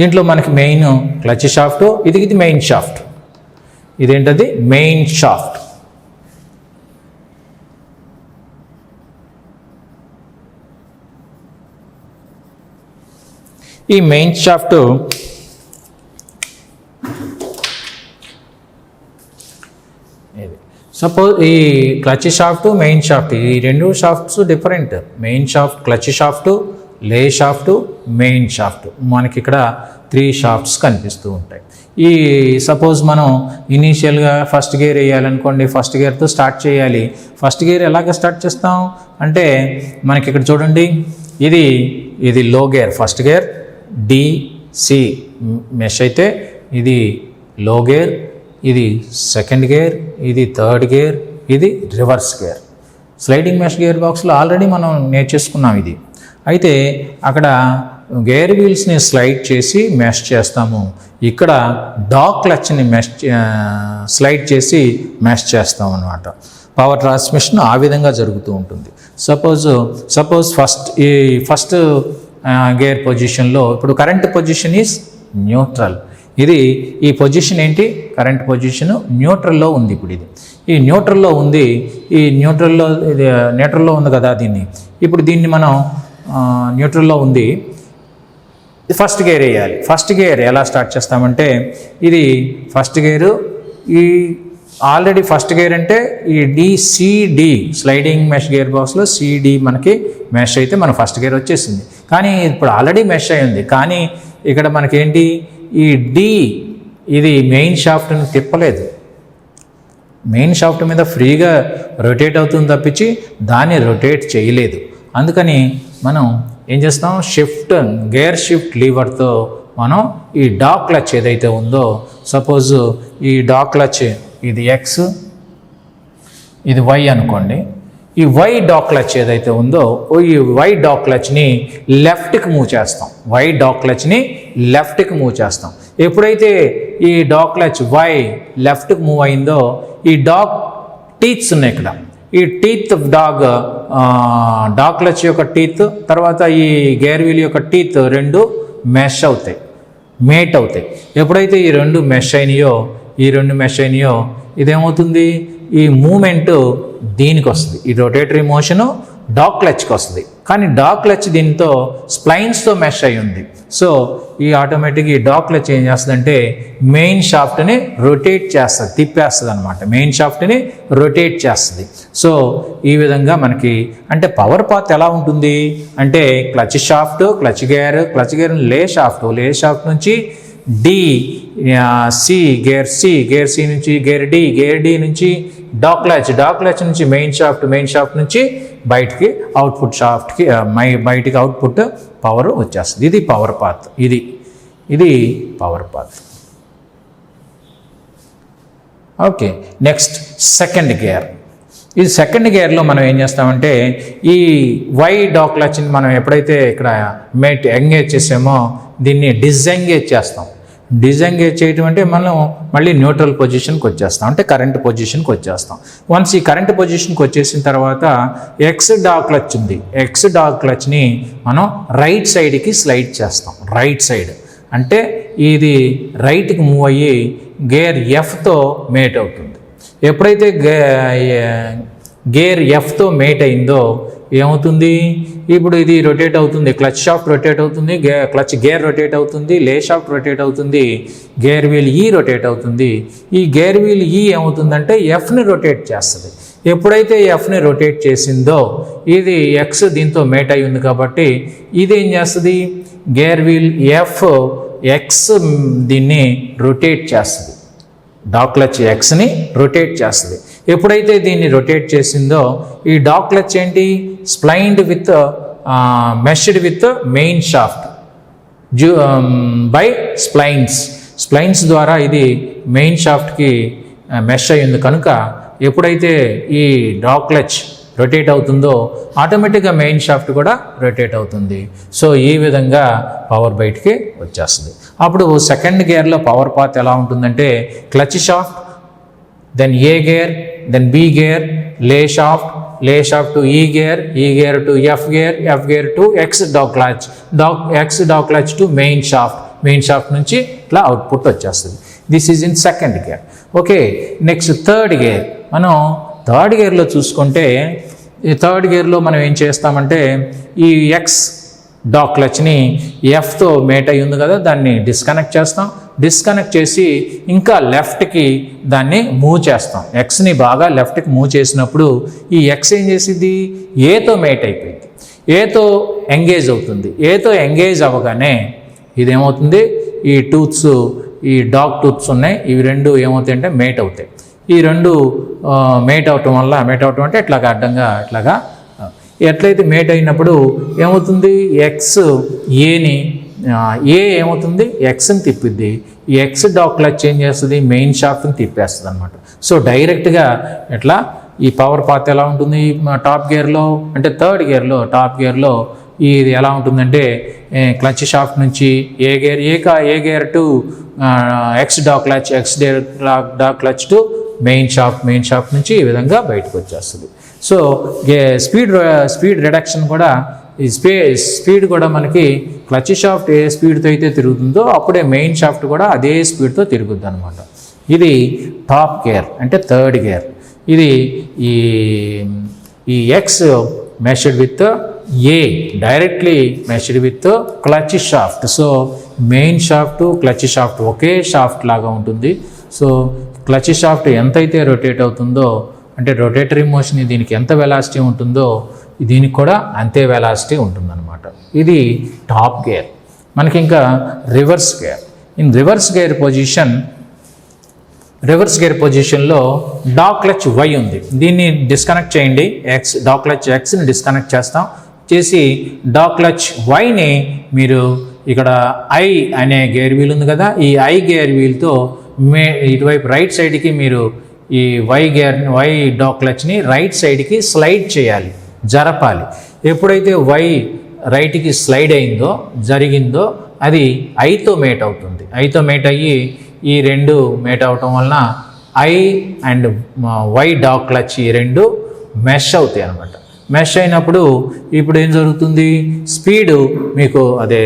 దీంట్లో మనకి మెయిన్ క్లచ్ షాఫ్ట్, ఇది మెయిన్ షాఫ్ట్. ఇదేంటది మెయిన్ షాఫ్ట్. ఈ మెయిన్ షాఫ్ట్ సపోజ్ ఈ క్లచ్ షాఫ్ట్, మెయిన్ షాఫ్ట్, ఈ రెండు shafts different. Main shaft, clutch shaft, lay shaft, main shaft. మనకి ఇక్కడ 3 షాఫ్ట్స్ కనిపిస్తూ ఉంటాయి. ఈ సపోజ్ మనం ఇనీషియల్గా ఫస్ట్ గేర్ వేయాలనుకోండి, ఫస్ట్ గేర్తో స్టార్ట్ చేయాలి. ఫస్ట్ గేర్ ఎలాగ స్టార్ట్ చేస్తాం అంటే మనకి ఇక్కడ చూడండి, ఇది లో gear, first gear DC mesh అయితే ఇది లో గేర్, ఇది సెకండ్ గేర్, ఇది థర్డ్ గేర్, ఇది reverse gear. Sliding mesh gear బాక్స్లో ఆల్రెడీ మనం నేర్చేసుకున్నాం ఇది. అయితే అక్కడ గేర్ వీల్స్ని స్లైడ్ చేసి మెష్ చేస్తాము, ఇక్కడ డాగ్ క్లచ్ని స్లైడ్ చేసి మెష్ చేస్తాం అన్నమాట. పవర్ ట్రాన్స్మిషన్ ఆ విధంగా జరుగుతూ ఉంటుంది. సపోజ్ ఫస్ట్ గేర్ పొజిషన్లో ఇప్పుడు కరెంట్ పొజిషన్ ఈజ్ న్యూట్రల్. ఈ పొజిషన్ ఏంటి? కరెంట్ పొజిషన్ న్యూట్రల్లో ఉంది. ఇప్పుడు ఈ న్యూట్రల్లో ఉంది. న్యూట్రల్లో ఉంది కదా దీన్ని. ఇప్పుడు దీన్ని మనం న్యూట్రల్లో ఉంది, ఫస్ట్ గేర్ వేయాలి. ఫస్ట్ గేర్ ఎలా స్టార్ట్ చేస్తామంటే ఇది first gear. Already first gear అంటే ఈ CD స్లైడింగ్ మెష్ గేర్ బాక్స్లో CD మనకి మెష్ అయితే మన ఫస్ట్ గేర్ వచ్చేసింది. కానీ ఇప్పుడు ఆల్రెడీ మెష్ అయింది. కానీ ఇక్కడ మనకేంటి, ఈ ఇది మెయిన్ షాఫ్ట్ని తిప్పలేదు. మెయిన్ షాఫ్ట్ మీద ఫ్రీగా రొటేట్ అవుతుంది తప్పించి దాన్ని రొటేట్ చేయలేదు. అందుకని మనం ఏం చేస్తాం, గేర్ షిఫ్ట్ లీవర్తో మనం ఈ డాగ్ క్లచ్ ఏదైతే ఉందో, సపోజ్ ఈ డాగ్ క్లచ్ ఇది X, ఇది Y అనుకోండి. ఈ Y డాగ్ క్లచ్ ఏదైతే ఉందో ఈ Y డాగ్ క్లచ్ని లెఫ్ట్కి మూవ్ చేస్తాం. ఎప్పుడైతే ఈ డాగ్ క్లచ్ Y లెఫ్ట్కి మూవ్ అయిందో ఈ డాగ్ టీత్స్ ఉన్నాయి ఇక్కడ. ఈ టీత్ డాగ్ క్లచ్ యొక్క టీత్, తర్వాత ఈ గేర్ వీల్ యొక్క టీత్ రెండు మేట్ అవుతాయి. ఎప్పుడైతే ఈ రెండు మెష్ అయినాయో ఇదేమవుతుంది, ఈ మూమెంట్ దీనికి వస్తుంది. ఈ రొటేటరీ మోషను డాగ్ క్లచ్కి వస్తుంది. కానీ డాగ్ క్లచ్ దీంతో స్ప్లైన్స్తో మెష్ అయి ఉంది. సో ఈ ఆటోమేటిక్గా ఈ డాగ్ క్లచ్ ఏం చేస్తుందంటే మెయిన్ షాఫ్ట్ని రొటేట్ చేస్తుంది, తిప్పేస్తుంది అనమాట. మెయిన్ షాఫ్ట్ని రొటేట్ చేస్తుంది. సో ఈ విధంగా మనకి అంటే పవర్ పాత్ ఎలా ఉంటుంది అంటే clutch shaft, clutch gear lay shaft నుంచి గేర్ సి నుంచి గేర్ డి నుంచి డాగ్ క్లచ్ నుంచి మెయిన్ షాఫ్ట్ నుంచి బయటికి అవుట్పుట్ షాఫ్ట్కి బయటికి అవుట్పుట్ పవర్ వచ్చేస్తుంది. ఇది పవర్ పాత్. ఇది power path. Okay, next second gear. ఈ సెకండ్ గేర్లో మనం ఏం చేస్తామంటే ఈ Y డాగ్ క్లచ్ని మనం ఎప్పుడైతే ఇక్కడ ఎంగేజ్ చేసామో దీన్ని డిసెంగేజ్ చేస్తాం. డిసెంగేజ్ చేయటం అంటే మనం మళ్ళీ న్యూట్రల్ పొజిషన్కి వచ్చేస్తాం, అంటే కరెంట్ పొజిషన్కి వచ్చేస్తాం. వన్స్ ఈ కరెంట్ పొజిషన్కి వచ్చేసిన తర్వాత X డాగ్ క్లచ్ ఉంది. X డాగ్ క్లచ్ని మనం రైట్ సైడ్కి స్లైడ్ చేస్తాం. రైట్ సైడ్ అంటే ఇది రైట్కి మూవ్ అయ్యి గేర్ Fతో మేట్ అవుతుంది. ఎప్పుడైతే గేర్ Fతో మేట్ అయిందో ఏమవుతుంది, ఇప్పుడు ఇది రొటేట్ అవుతుంది, క్లచ్ షాఫ్ట్ రొటేట్ అవుతుంది, క్లచ్ గేర్ రొటేట్ అవుతుంది, లే షాఫ్ట్ రొటేట్ అవుతుంది, గేర్ వీల్ రొటేట్ అవుతుంది. ఈ గేర్ వీల్ ఏమవుతుందంటే Fని రొటేట్ చేస్తుంది. ఎప్పుడైతే Fని రొటేట్ చేసిందో ఇది X దీంతో మేట్ అయి ఉంది కాబట్టి ఇది ఏం చేస్తుంది, గేర్ వీల్ X దీన్ని రొటేట్ చేస్తుంది. డాగ్ క్లచ్ Xని రొటేట్ చేస్తుంది. ఎప్పుడైతే దీన్ని రొటేట్ చేసిందో ఈ డాగ్ క్లచ్ ఏంటి, meshed with main shaft by splines ద్వారా ఇది మెయిన్ షాఫ్ట్కి మెష్ అయ్యింది. కనుక ఎప్పుడైతే ఈ డాగ్ క్లచ్ రొటేట్ అవుతుందో ఆటోమేటిక్గా మెయిన్ షాఫ్ట్ కూడా రొటేట్ అవుతుంది. సో ఈ విధంగా పవర్ బయటికి వచ్చేస్తుంది. అప్పుడు సెకండ్ గేర్లో పవర్ పాత్ ఎలా ఉంటుందంటే clutch shaft, then A gear, then B gear, lay shaft to E gear to F gear to X dog clutch to main shaft నుంచి ఇట్లా అవుట్పుట్ వచ్చేస్తుంది. This is in second gear. Okay, next third gear. మనం third గేర్లో చూసుకుంటే ఈ third గేర్లో మనం ఏం చేస్తామంటే ఈ X డాగ్ క్లచ్ని Fతో మేట్ అయి ఉంది కదా దాన్ని డిస్కనెక్ట్ చేస్తాం. డిస్కనెక్ట్ చేసి ఇంకా లెఫ్ట్కి దాన్ని మూవ్ చేస్తాం. Xని బాగా లెఫ్ట్కి మూవ్ చేసినప్పుడు ఈ X ఏం చేసింది, Aతో మేట్ అయిపోయింది, Aతో ఎంగేజ్ అవుతుంది. Aతో ఎంగేజ్ అవ్వగానే ఇదేమవుతుంది, ఈ టూత్స్, ఈ డాగ్ టూత్స్ ఉన్నాయి, ఇవి రెండు ఏమవుతాయి అంటే మేట్ అవుతాయి. ఈ రెండు మేట్ అవటం అంటే ఇట్లాగా అడ్డంగా ఇట్లాగా ఎట్లయితే మేట్ అయినప్పుడు ఏమవుతుంది, ఎక్స్ ఏని ఏ ఏమవుతుంది, ఎక్స్ని తిప్పిద్ది. ఈ ఎక్స్ డాగ్ క్లచ్ ఏం చేస్తుంది, మెయిన్ షాఫ్ట్ని తిప్పేస్తుంది అనమాట. సో డైరెక్ట్గా ఎట్లా ఈ పవర్ పాత్ ఎలా ఉంటుంది టాప్ గేర్లో అంటే థర్డ్ గేర్లో, టాప్ గేర్లో ఇది ఎలా ఉంటుందంటే క్లచ్ షాఫ్ట్ నుంచి A gear to X dog clutch, X dog clutch to main shaft నుంచి ఈ విధంగా బయటకు వచ్చేస్తుంది. సో స్పీడ్ రిడక్షన్ కూడా ఈ స్పీడ్ కూడా మనకి క్లచ్ షాఫ్ట్ ఏ స్పీడ్తో అయితే తిరుగుతుందో అప్పుడే మెయిన్ షాఫ్ట్ కూడా అదే స్పీడ్తో తిరుగుద్ది అనమాట. ఇది టాప్ గేర్ అంటే థర్డ్ గేర్. ఇది ఈ X measured with A directly measured with clutch shaft. So main shaft clutch shaft okay shaft లాగా ఉంటుంది. సో క్లచ్ షాఫ్ట్ ఎంతైతే రొటేట్ అవుతుందో అంటే రొటేటరీ మోషన్ దీనికి ఎంత వెలాసిటీ ఉంటుందో దీనికి కూడా అంతే వెలాసిటీ ఉంటుందన్నమాట. ఇది టాప్ గేర్. మనకి ఇంకా reverse gear. In reverse gear పొజిషన్లో డాగ్ క్లచ్ వై ఉంది. దీన్ని డిస్కనెక్ట్ చేయండి. డాగ్ క్లచ్ ఎక్స్ని డిస్కనెక్ట్ చేసి డాగ్ క్లచ్ వైని మీరు ఇక్కడ ఐ అనే గేర్ వీల్ ఉంది కదా, ఈ ఐ గేర్ వీల్తో ఇటువైపు రైట్ సైడ్కి మీరు ఈ వై డాగ్ క్లచ్ని రైట్ సైడ్కి స్లైడ్ చేయాలి, జరపాలి. ఎప్పుడైతే వై రైట్కి స్లైడ్ జరిగిందో అది ఐతో మేట్ అవుతుంది. ఐతో మేట్ అయ్యి ఈ రెండు మేట్ అవటం వలన I and Y dog clutch ఈ రెండు మెష్ అవుతాయి అన్నమాట. మెష్ అయినప్పుడు ఇప్పుడు ఏం జరుగుతుంది, స్పీడు మీకు అదే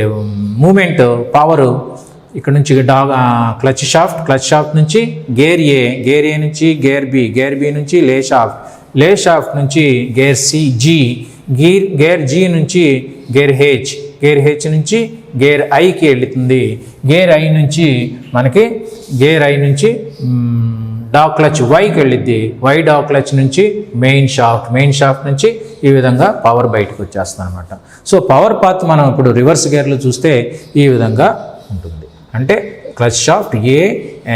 మూమెంట్ పవరు ఇక్కడ నుంచి క్లచ్ షాఫ్ట్ నుంచి గేర్ ఏ నుంచి గేర్ బి నుంచి లే షాఫ్ట్ నుంచి గేర్ గేర్ జీ నుంచి గేర్ హెచ్ నుంచి గేర్ ఐకి వెళుతుంది. గేర్ ఐ నుంచి డాగ్ క్లచ్ వైకి వెళ్ళిద్ది. వై డాగ్ క్లచ్ నుంచి మెయిన్ షాఫ్ట్ నుంచి ఈ విధంగా పవర్ బయటకు వచ్చేస్తుంది అనమాట. సో పవర్ పాత్ మనం ఇప్పుడు రివర్స్ గేర్లో చూస్తే ఈ విధంగా ఉంటుంది. అంటే clutch shaft A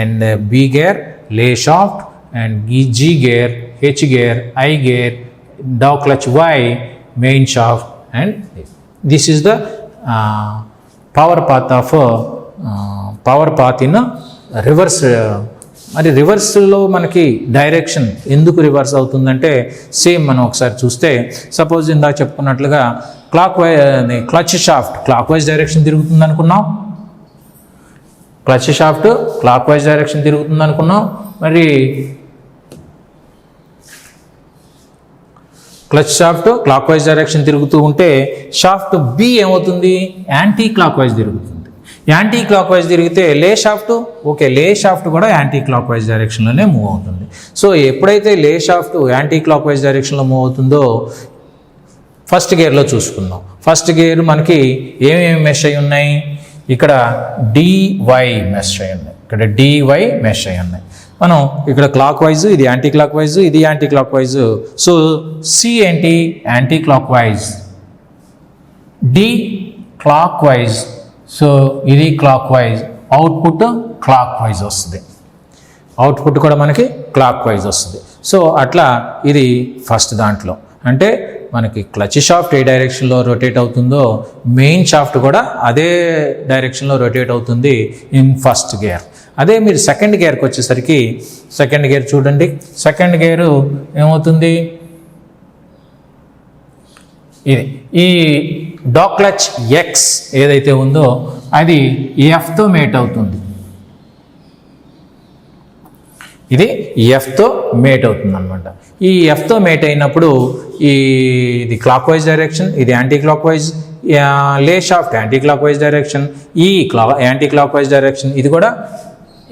and B gear, lay shaft and G gear, H gear, I gear, dog clutch Y, main shaft and this is the power path in reverse. మరి రివర్స్లో మనకి డైరెక్షన్ ఎందుకు రివర్స్ అవుతుందంటే సేమ్ మనం ఒకసారి చూస్తే suppose ఇందాక చెప్పుకున్నట్లుగా clutch shaft clock wise direction తిరుగుతుంది అనుకున్నాం. Clutch shaft clock wise direction తిరుగుతుంది అనుకున్నాం. మరి clutch shaft clock wise direction తిరుగుతూ ఉంటే షాఫ్ట్ బి ఏమవుతుంది, యాంటీ క్లాక్ వైజ్ తిరుగుతుంది. యాంటీ క్లాక్ వైజ్ తిరిగితే లే షాఫ్ట్ కూడా యాంటీ క్లాక్ వైజ్ డైరెక్షన్లోనే మూవ్ అవుతుంది. సో ఎప్పుడైతే lay shaft anti clock wise డైరెక్షన్లో మూవ్ అవుతుందో ఫస్ట్ గేర్లో చూసుకుందాం. ఫస్ట్ గేర్ మనకి ఏమేమి మెష్ అయి ఉన్నాయి, ఇక్కడ డివై మెష్ అయి ఉన్నాయి. మనం ఇక్కడ క్లాక్ వైజ్, ఇది యాంటీ క్లాక్ వైజ్, ఇది anti clock wise. So C ఏంటి, anti clock wise, D clockwise, so ఇది clockwise, output clockwise వస్తుంది. అవుట్పుట్ కూడా మనకి క్లాక్ వైజ్ వస్తుంది. సో అట్లా ఇది ఫస్ట్ దాంట్లో అంటే మనకి క్లచ్ షాఫ్ట్ ఏ డైరెక్షన్లో రొటేట్ అవుతుందో మెయిన్ షాఫ్ట్ కూడా అదే డైరెక్షన్లో రొటేట్ అవుతుంది ఇన్ ఫస్ట్ గేర్. అదే మీరు సెకండ్ గేర్కి వచ్చేసరికి సెకండ్ గేర్ చూడండి. సెకండ్ గేరు ఏమవుతుంది, ఇది ఈ డాగ్ క్లచ్ ఎక్స్ ఏదైతే ఉందో అది ఎఫ్తో మేట్ అవుతుంది. ఇది ఎఫ్తో మేట్ అవుతుంది అనమాట. ఈ ఎఫ్తో మేట్ అయినప్పుడు ఇది క్లాక్ వైజ్ డైరెక్షన్, ఇది యాంటీ క్లాక్ వైజ్, లే shaft anti clock wise direction, anti clock wise direction, ఇది కూడా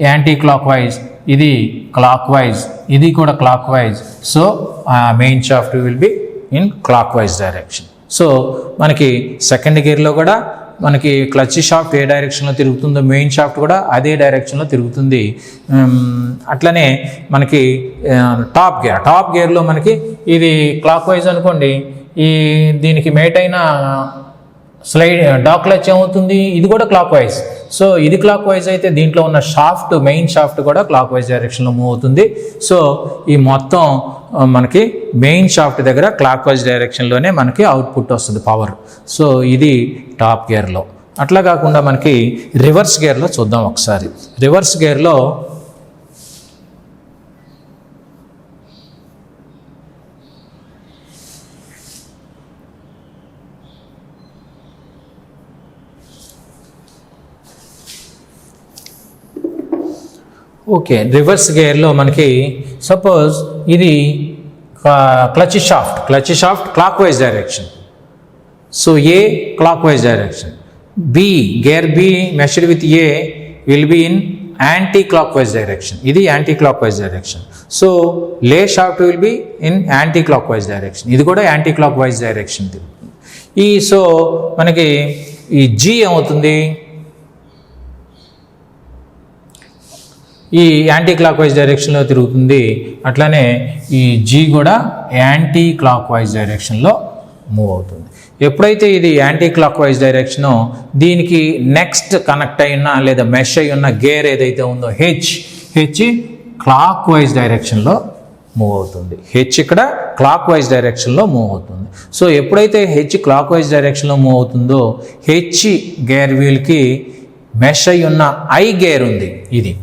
యాంటీ క్లాక్ వైజ్, ఇది క్లాక్ వైజ్, ఇది కూడా clock wise. So main shaft will be in clock wise direction. So మనకి second గేర్లో కూడా మనకి క్లచ్ షాఫ్ట్ ఏ డైరెక్షన్లో తిరుగుతుందో మెయిన్ షాఫ్ట్ కూడా అదే డైరెక్షన్లో తిరుగుతుంది. అట్లనే మనకి టాప్ గేర్లో మనకి ఇది క్లాక్ వైజ్ అనుకోండి, దీనికి మేట్ అయిన డాగ్ క్లచ్ ఏమవుతుంది, ఇది కూడా క్లాక్ వైజ్. సో ఇది క్లాక్ వైజ్ అయితే దీంట్లో ఉన్న షాఫ్ట్, మెయిన్ షాఫ్ట్ కూడా క్లాక్ వైజ్ డైరెక్షన్లో మూవ్ అవుతుంది. సో ఈ మొత్తం మనకి మెయిన్ షాఫ్ట్ దగ్గర క్లాక్ వైజ్ డైరెక్షన్లోనే మనకి అవుట్పుట్ వస్తుంది పవర్. సో ఇది టాప్ గేర్లో. అట్లా కాకుండా మనకి రివర్స్ గేర్లో చూద్దాం ఒకసారి. రివర్స్ గేర్లో ఓకే, రివర్స్ గేర్లో మనకి సపోజ్ ఇది clutch shaft clock wise direction. So A clock wise direction, B gear B meshed with A will be in anti clock wise direction. ఇది anti clock wise direction. So lay shaft will be in anti clock wise direction. ఇది కూడా anti clock wise direction. So మనకి ఈ G ఏమవుతుంది, ఈ anti clock wise డైరెక్షన్లో తిరుగుతుంది. అట్లానే ఈ జీ కూడా యాంటీ క్లాక్ వైజ్ డైరెక్షన్లో మూవ్ అవుతుంది. ఎప్పుడైతే ఇది యాంటీ క్లాక్ వైజ్ డైరెక్షనో దీనికి నెక్స్ట్ కనెక్ట్ అయిన లేదా మెష్ అయి ఉన్న గేర్ ఏదైతే ఉందో హెచ్ క్లాక్ వైజ్ డైరెక్షన్లో మూవ్ అవుతుంది. హెచ్ ఇక్కడ క్లాక్ వైజ్ డైరెక్షన్లో మూవ్ అవుతుంది. సో ఎప్పుడైతే హెచ్ క్లాక్ వైజ్ డైరెక్షన్లో మూవ్ అవుతుందో హెచ్ గేర్ వీల్కి మెష్ అయి ఉన్న ఐ గేర్ ఉంది. ఇది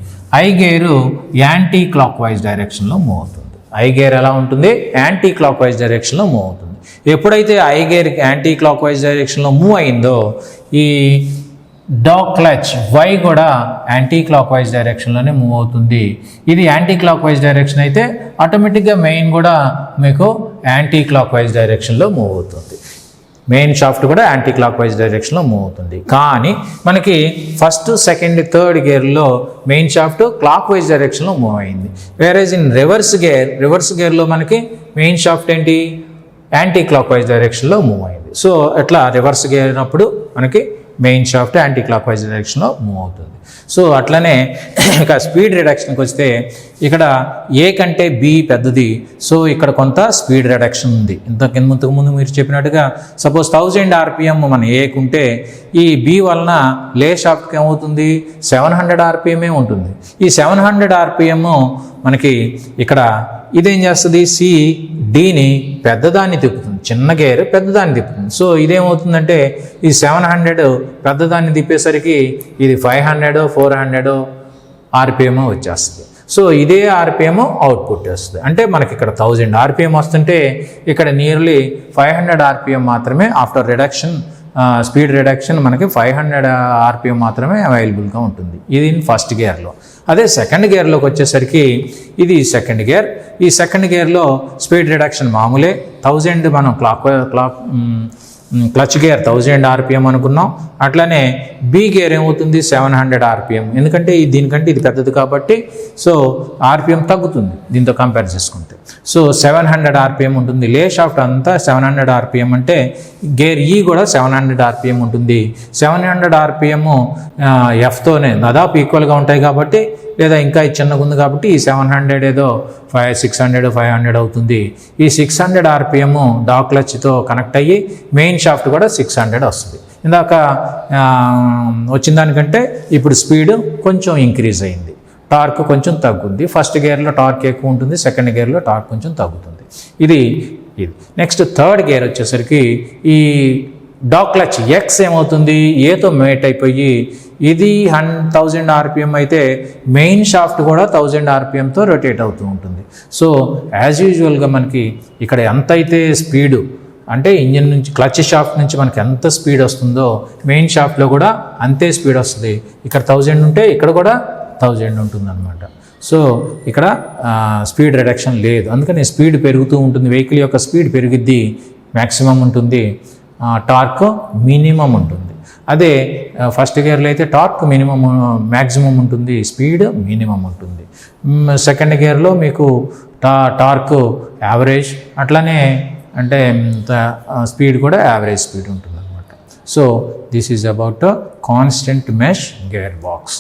I gear anti clock wise డైరెక్షన్లో మూవ్ అవుతుంది. ఐ గేర్ ఎలా ఉంటుంది, యాంటీ క్లాక్ వైజ్ డైరెక్షన్లో మూవ్ అవుతుంది. ఎప్పుడైతే I gear anti clock wise డైరెక్షన్లో మూవ్ అయిందో ఈ డాగ్ క్లచ్ వై కూడా యాంటీ క్లాక్ వైజ్ డైరెక్షన్లోనే మూవ్ అవుతుంది. ఇది యాంటీ క్లాక్ వైజ్ డైరెక్షన్ అయితే ఆటోమేటిక్గా మెయిన్ కూడా మీకు యాంటీ క్లాక్ వైజ్ డైరెక్షన్లో మూవ్ అవుతుంది. మెయిన్ షాఫ్ట్ కూడా యాంటీ క్లాక్ వైజ్ డైరెక్షన్లో మూవ్ అవుతుంది. కానీ మనకి ఫస్ట్, సెకండ్, థర్డ్ గేర్లో మెయిన్ షాఫ్ట్ క్లాక్ వైజ్ డైరెక్షన్లో మూవ్ అయింది. వేరేజ్ ఇన్ రివర్స్ గేర్లో మనకి మెయిన్ షాఫ్ట్ ఏంటి, యాంటీ క్లాక్ వైజ్ డైరెక్షన్లో మూవ్ అయింది. సో అట్లా రివర్స్ గేర్ అప్పుడు మనకి main shaft anti clock wise డైరెక్షన్లో మూవ్ అవుతుంది. సో అట్లనే ఇక స్పీడ్ రిడక్షన్కి వస్తే ఇక్కడ ఏ కంటే బి పెద్దది. సో ఇక్కడ కొంత స్పీడ్ రిడక్షన్ ఉంది. ఇంతకుముందు మీరు చెప్పినట్టుగా సపోజ్ 1000 RPM మన ఏకు ఉంటే ఈ బి వలన లే షాఫ్ట్కి ఏమవుతుంది 700 RPM ఉంటుంది. ఈ 700 RPM మనకి ఇక్కడ ఇదేం చేస్తుంది, సి డీని పెద్దదాన్ని తిప్పుతుంది. చిన్న గేర్ పెద్దదాన్ని తిప్పుతుంది. సో ఇదేమవుతుందంటే ఈ 700 పెద్దదాన్ని తిప్పేసరికి ఇది 500 400 RPM వచ్చేస్తుంది. సో ఇదే RPM అవుట్పుట్ వస్తుంది. అంటే మనకి ఇక్కడ 1000 RPM వస్తుంటే ఇక్కడ నియర్లీ 500 RPM మాత్రమే ఆఫ్టర్ రిడక్షన్, స్పీడ్ రిడక్షన్ మనకి 500 RPM మాత్రమే అవైలబుల్గా ఉంటుంది. ఇది ఫస్ట్ గేర్లో. అదే సెకండ్ గేర్లోకి వచ్చేసరికి ఇది సెకండ్ గేర్. ఈ సెకండ్ గేర్లో స్పీడ్ రిడక్షన్ మామూలే. 1000 మనం క్లచ్ గేర్ 1000 RPM అనుకున్నాం. అట్లానే బి గేర్ ఏమవుతుంది 700 RPM. ఎందుకంటే దీనికంటే ఇది పెద్దది కాబట్టి సో RPM తగ్గుతుంది దీంతో కంపేర్ చేసుకుంటే. సో 700 RPM ఉంటుంది. లే షాఫ్ట్ అంతా 700 RPM అంటే గేర్ ఈ కూడా 700 RPM ఉంటుంది. 700 RPM ఎఫ్తోనే దాదాపు ఈక్వల్గా ఉంటాయి కాబట్టి, లేదా ఇంకా చిన్నగా ఉంది కాబట్టి ఈ 700 ఏదో 600 500 అవుతుంది. ఈ 600 RPM డాగ్ క్లచ్తో కనెక్ట్ అయ్యి మెయిన్ షాఫ్ట్ కూడా 600 వస్తుంది. ఇందాక వచ్చిన దానికంటే ఇప్పుడు స్పీడ్ కొంచెం ఇంక్రీజ్ అయింది, టార్క్ కొంచెం తగ్గుద్ది. ఫస్ట్ గేర్లో టార్క్ ఎక్కువ ఉంటుంది, సెకండ్ గేర్లో టార్క్ కొంచెం తగ్గుతుంది. ఇది నెక్స్ట్ థర్డ్ గేర్ వచ్చేసరికి ఈ డాగ్ క్లచ్ ఎక్స్ ఏమవుతుంది ఏతో మేట్ అయిపోయి ఇది 1000 RPM అయితే మెయిన్ షాఫ్ట్ కూడా 1000 RPMతో రొటేట్ అవుతూ ఉంటుంది. సో యాజ్ యూజువల్గా మనకి ఇక్కడ ఎంత అయితే స్పీడు అంటే ఇంజిన్ నుంచి క్లచ్ షాఫ్ట్ నుంచి మనకి ఎంత స్పీడ్ వస్తుందో మెయిన్ షాఫ్ట్లో కూడా అంతే స్పీడ్ వస్తుంది. ఇక్కడ 1000 ఉంటే ఇక్కడ కూడా 1000 ఉంటుంది అనమాట. సో ఇక్కడ స్పీడ్ రిడక్షన్ లేదు, అందుకని స్పీడ్ పెరుగుతూ ఉంటుంది. వెహికల్ యొక్క స్పీడ్ పెరిగిద్ది, మ్యాక్సిమం ఉంటుంది, టార్క్ మినిమం ఉంటుంది. అదే ఫస్ట్ గేర్లో అయితే టార్క్ మ్యాక్సిమం ఉంటుంది, స్పీడ్ మినిమం ఉంటుంది. సెకండ్ గేర్లో మీకు టార్క్ యావరేజ్, అట్లానే అంటే స్పీడ్ కూడా యావరేజ్ స్పీడ్ ఉంటుంది అనమాట. So this is about constant mesh gear box.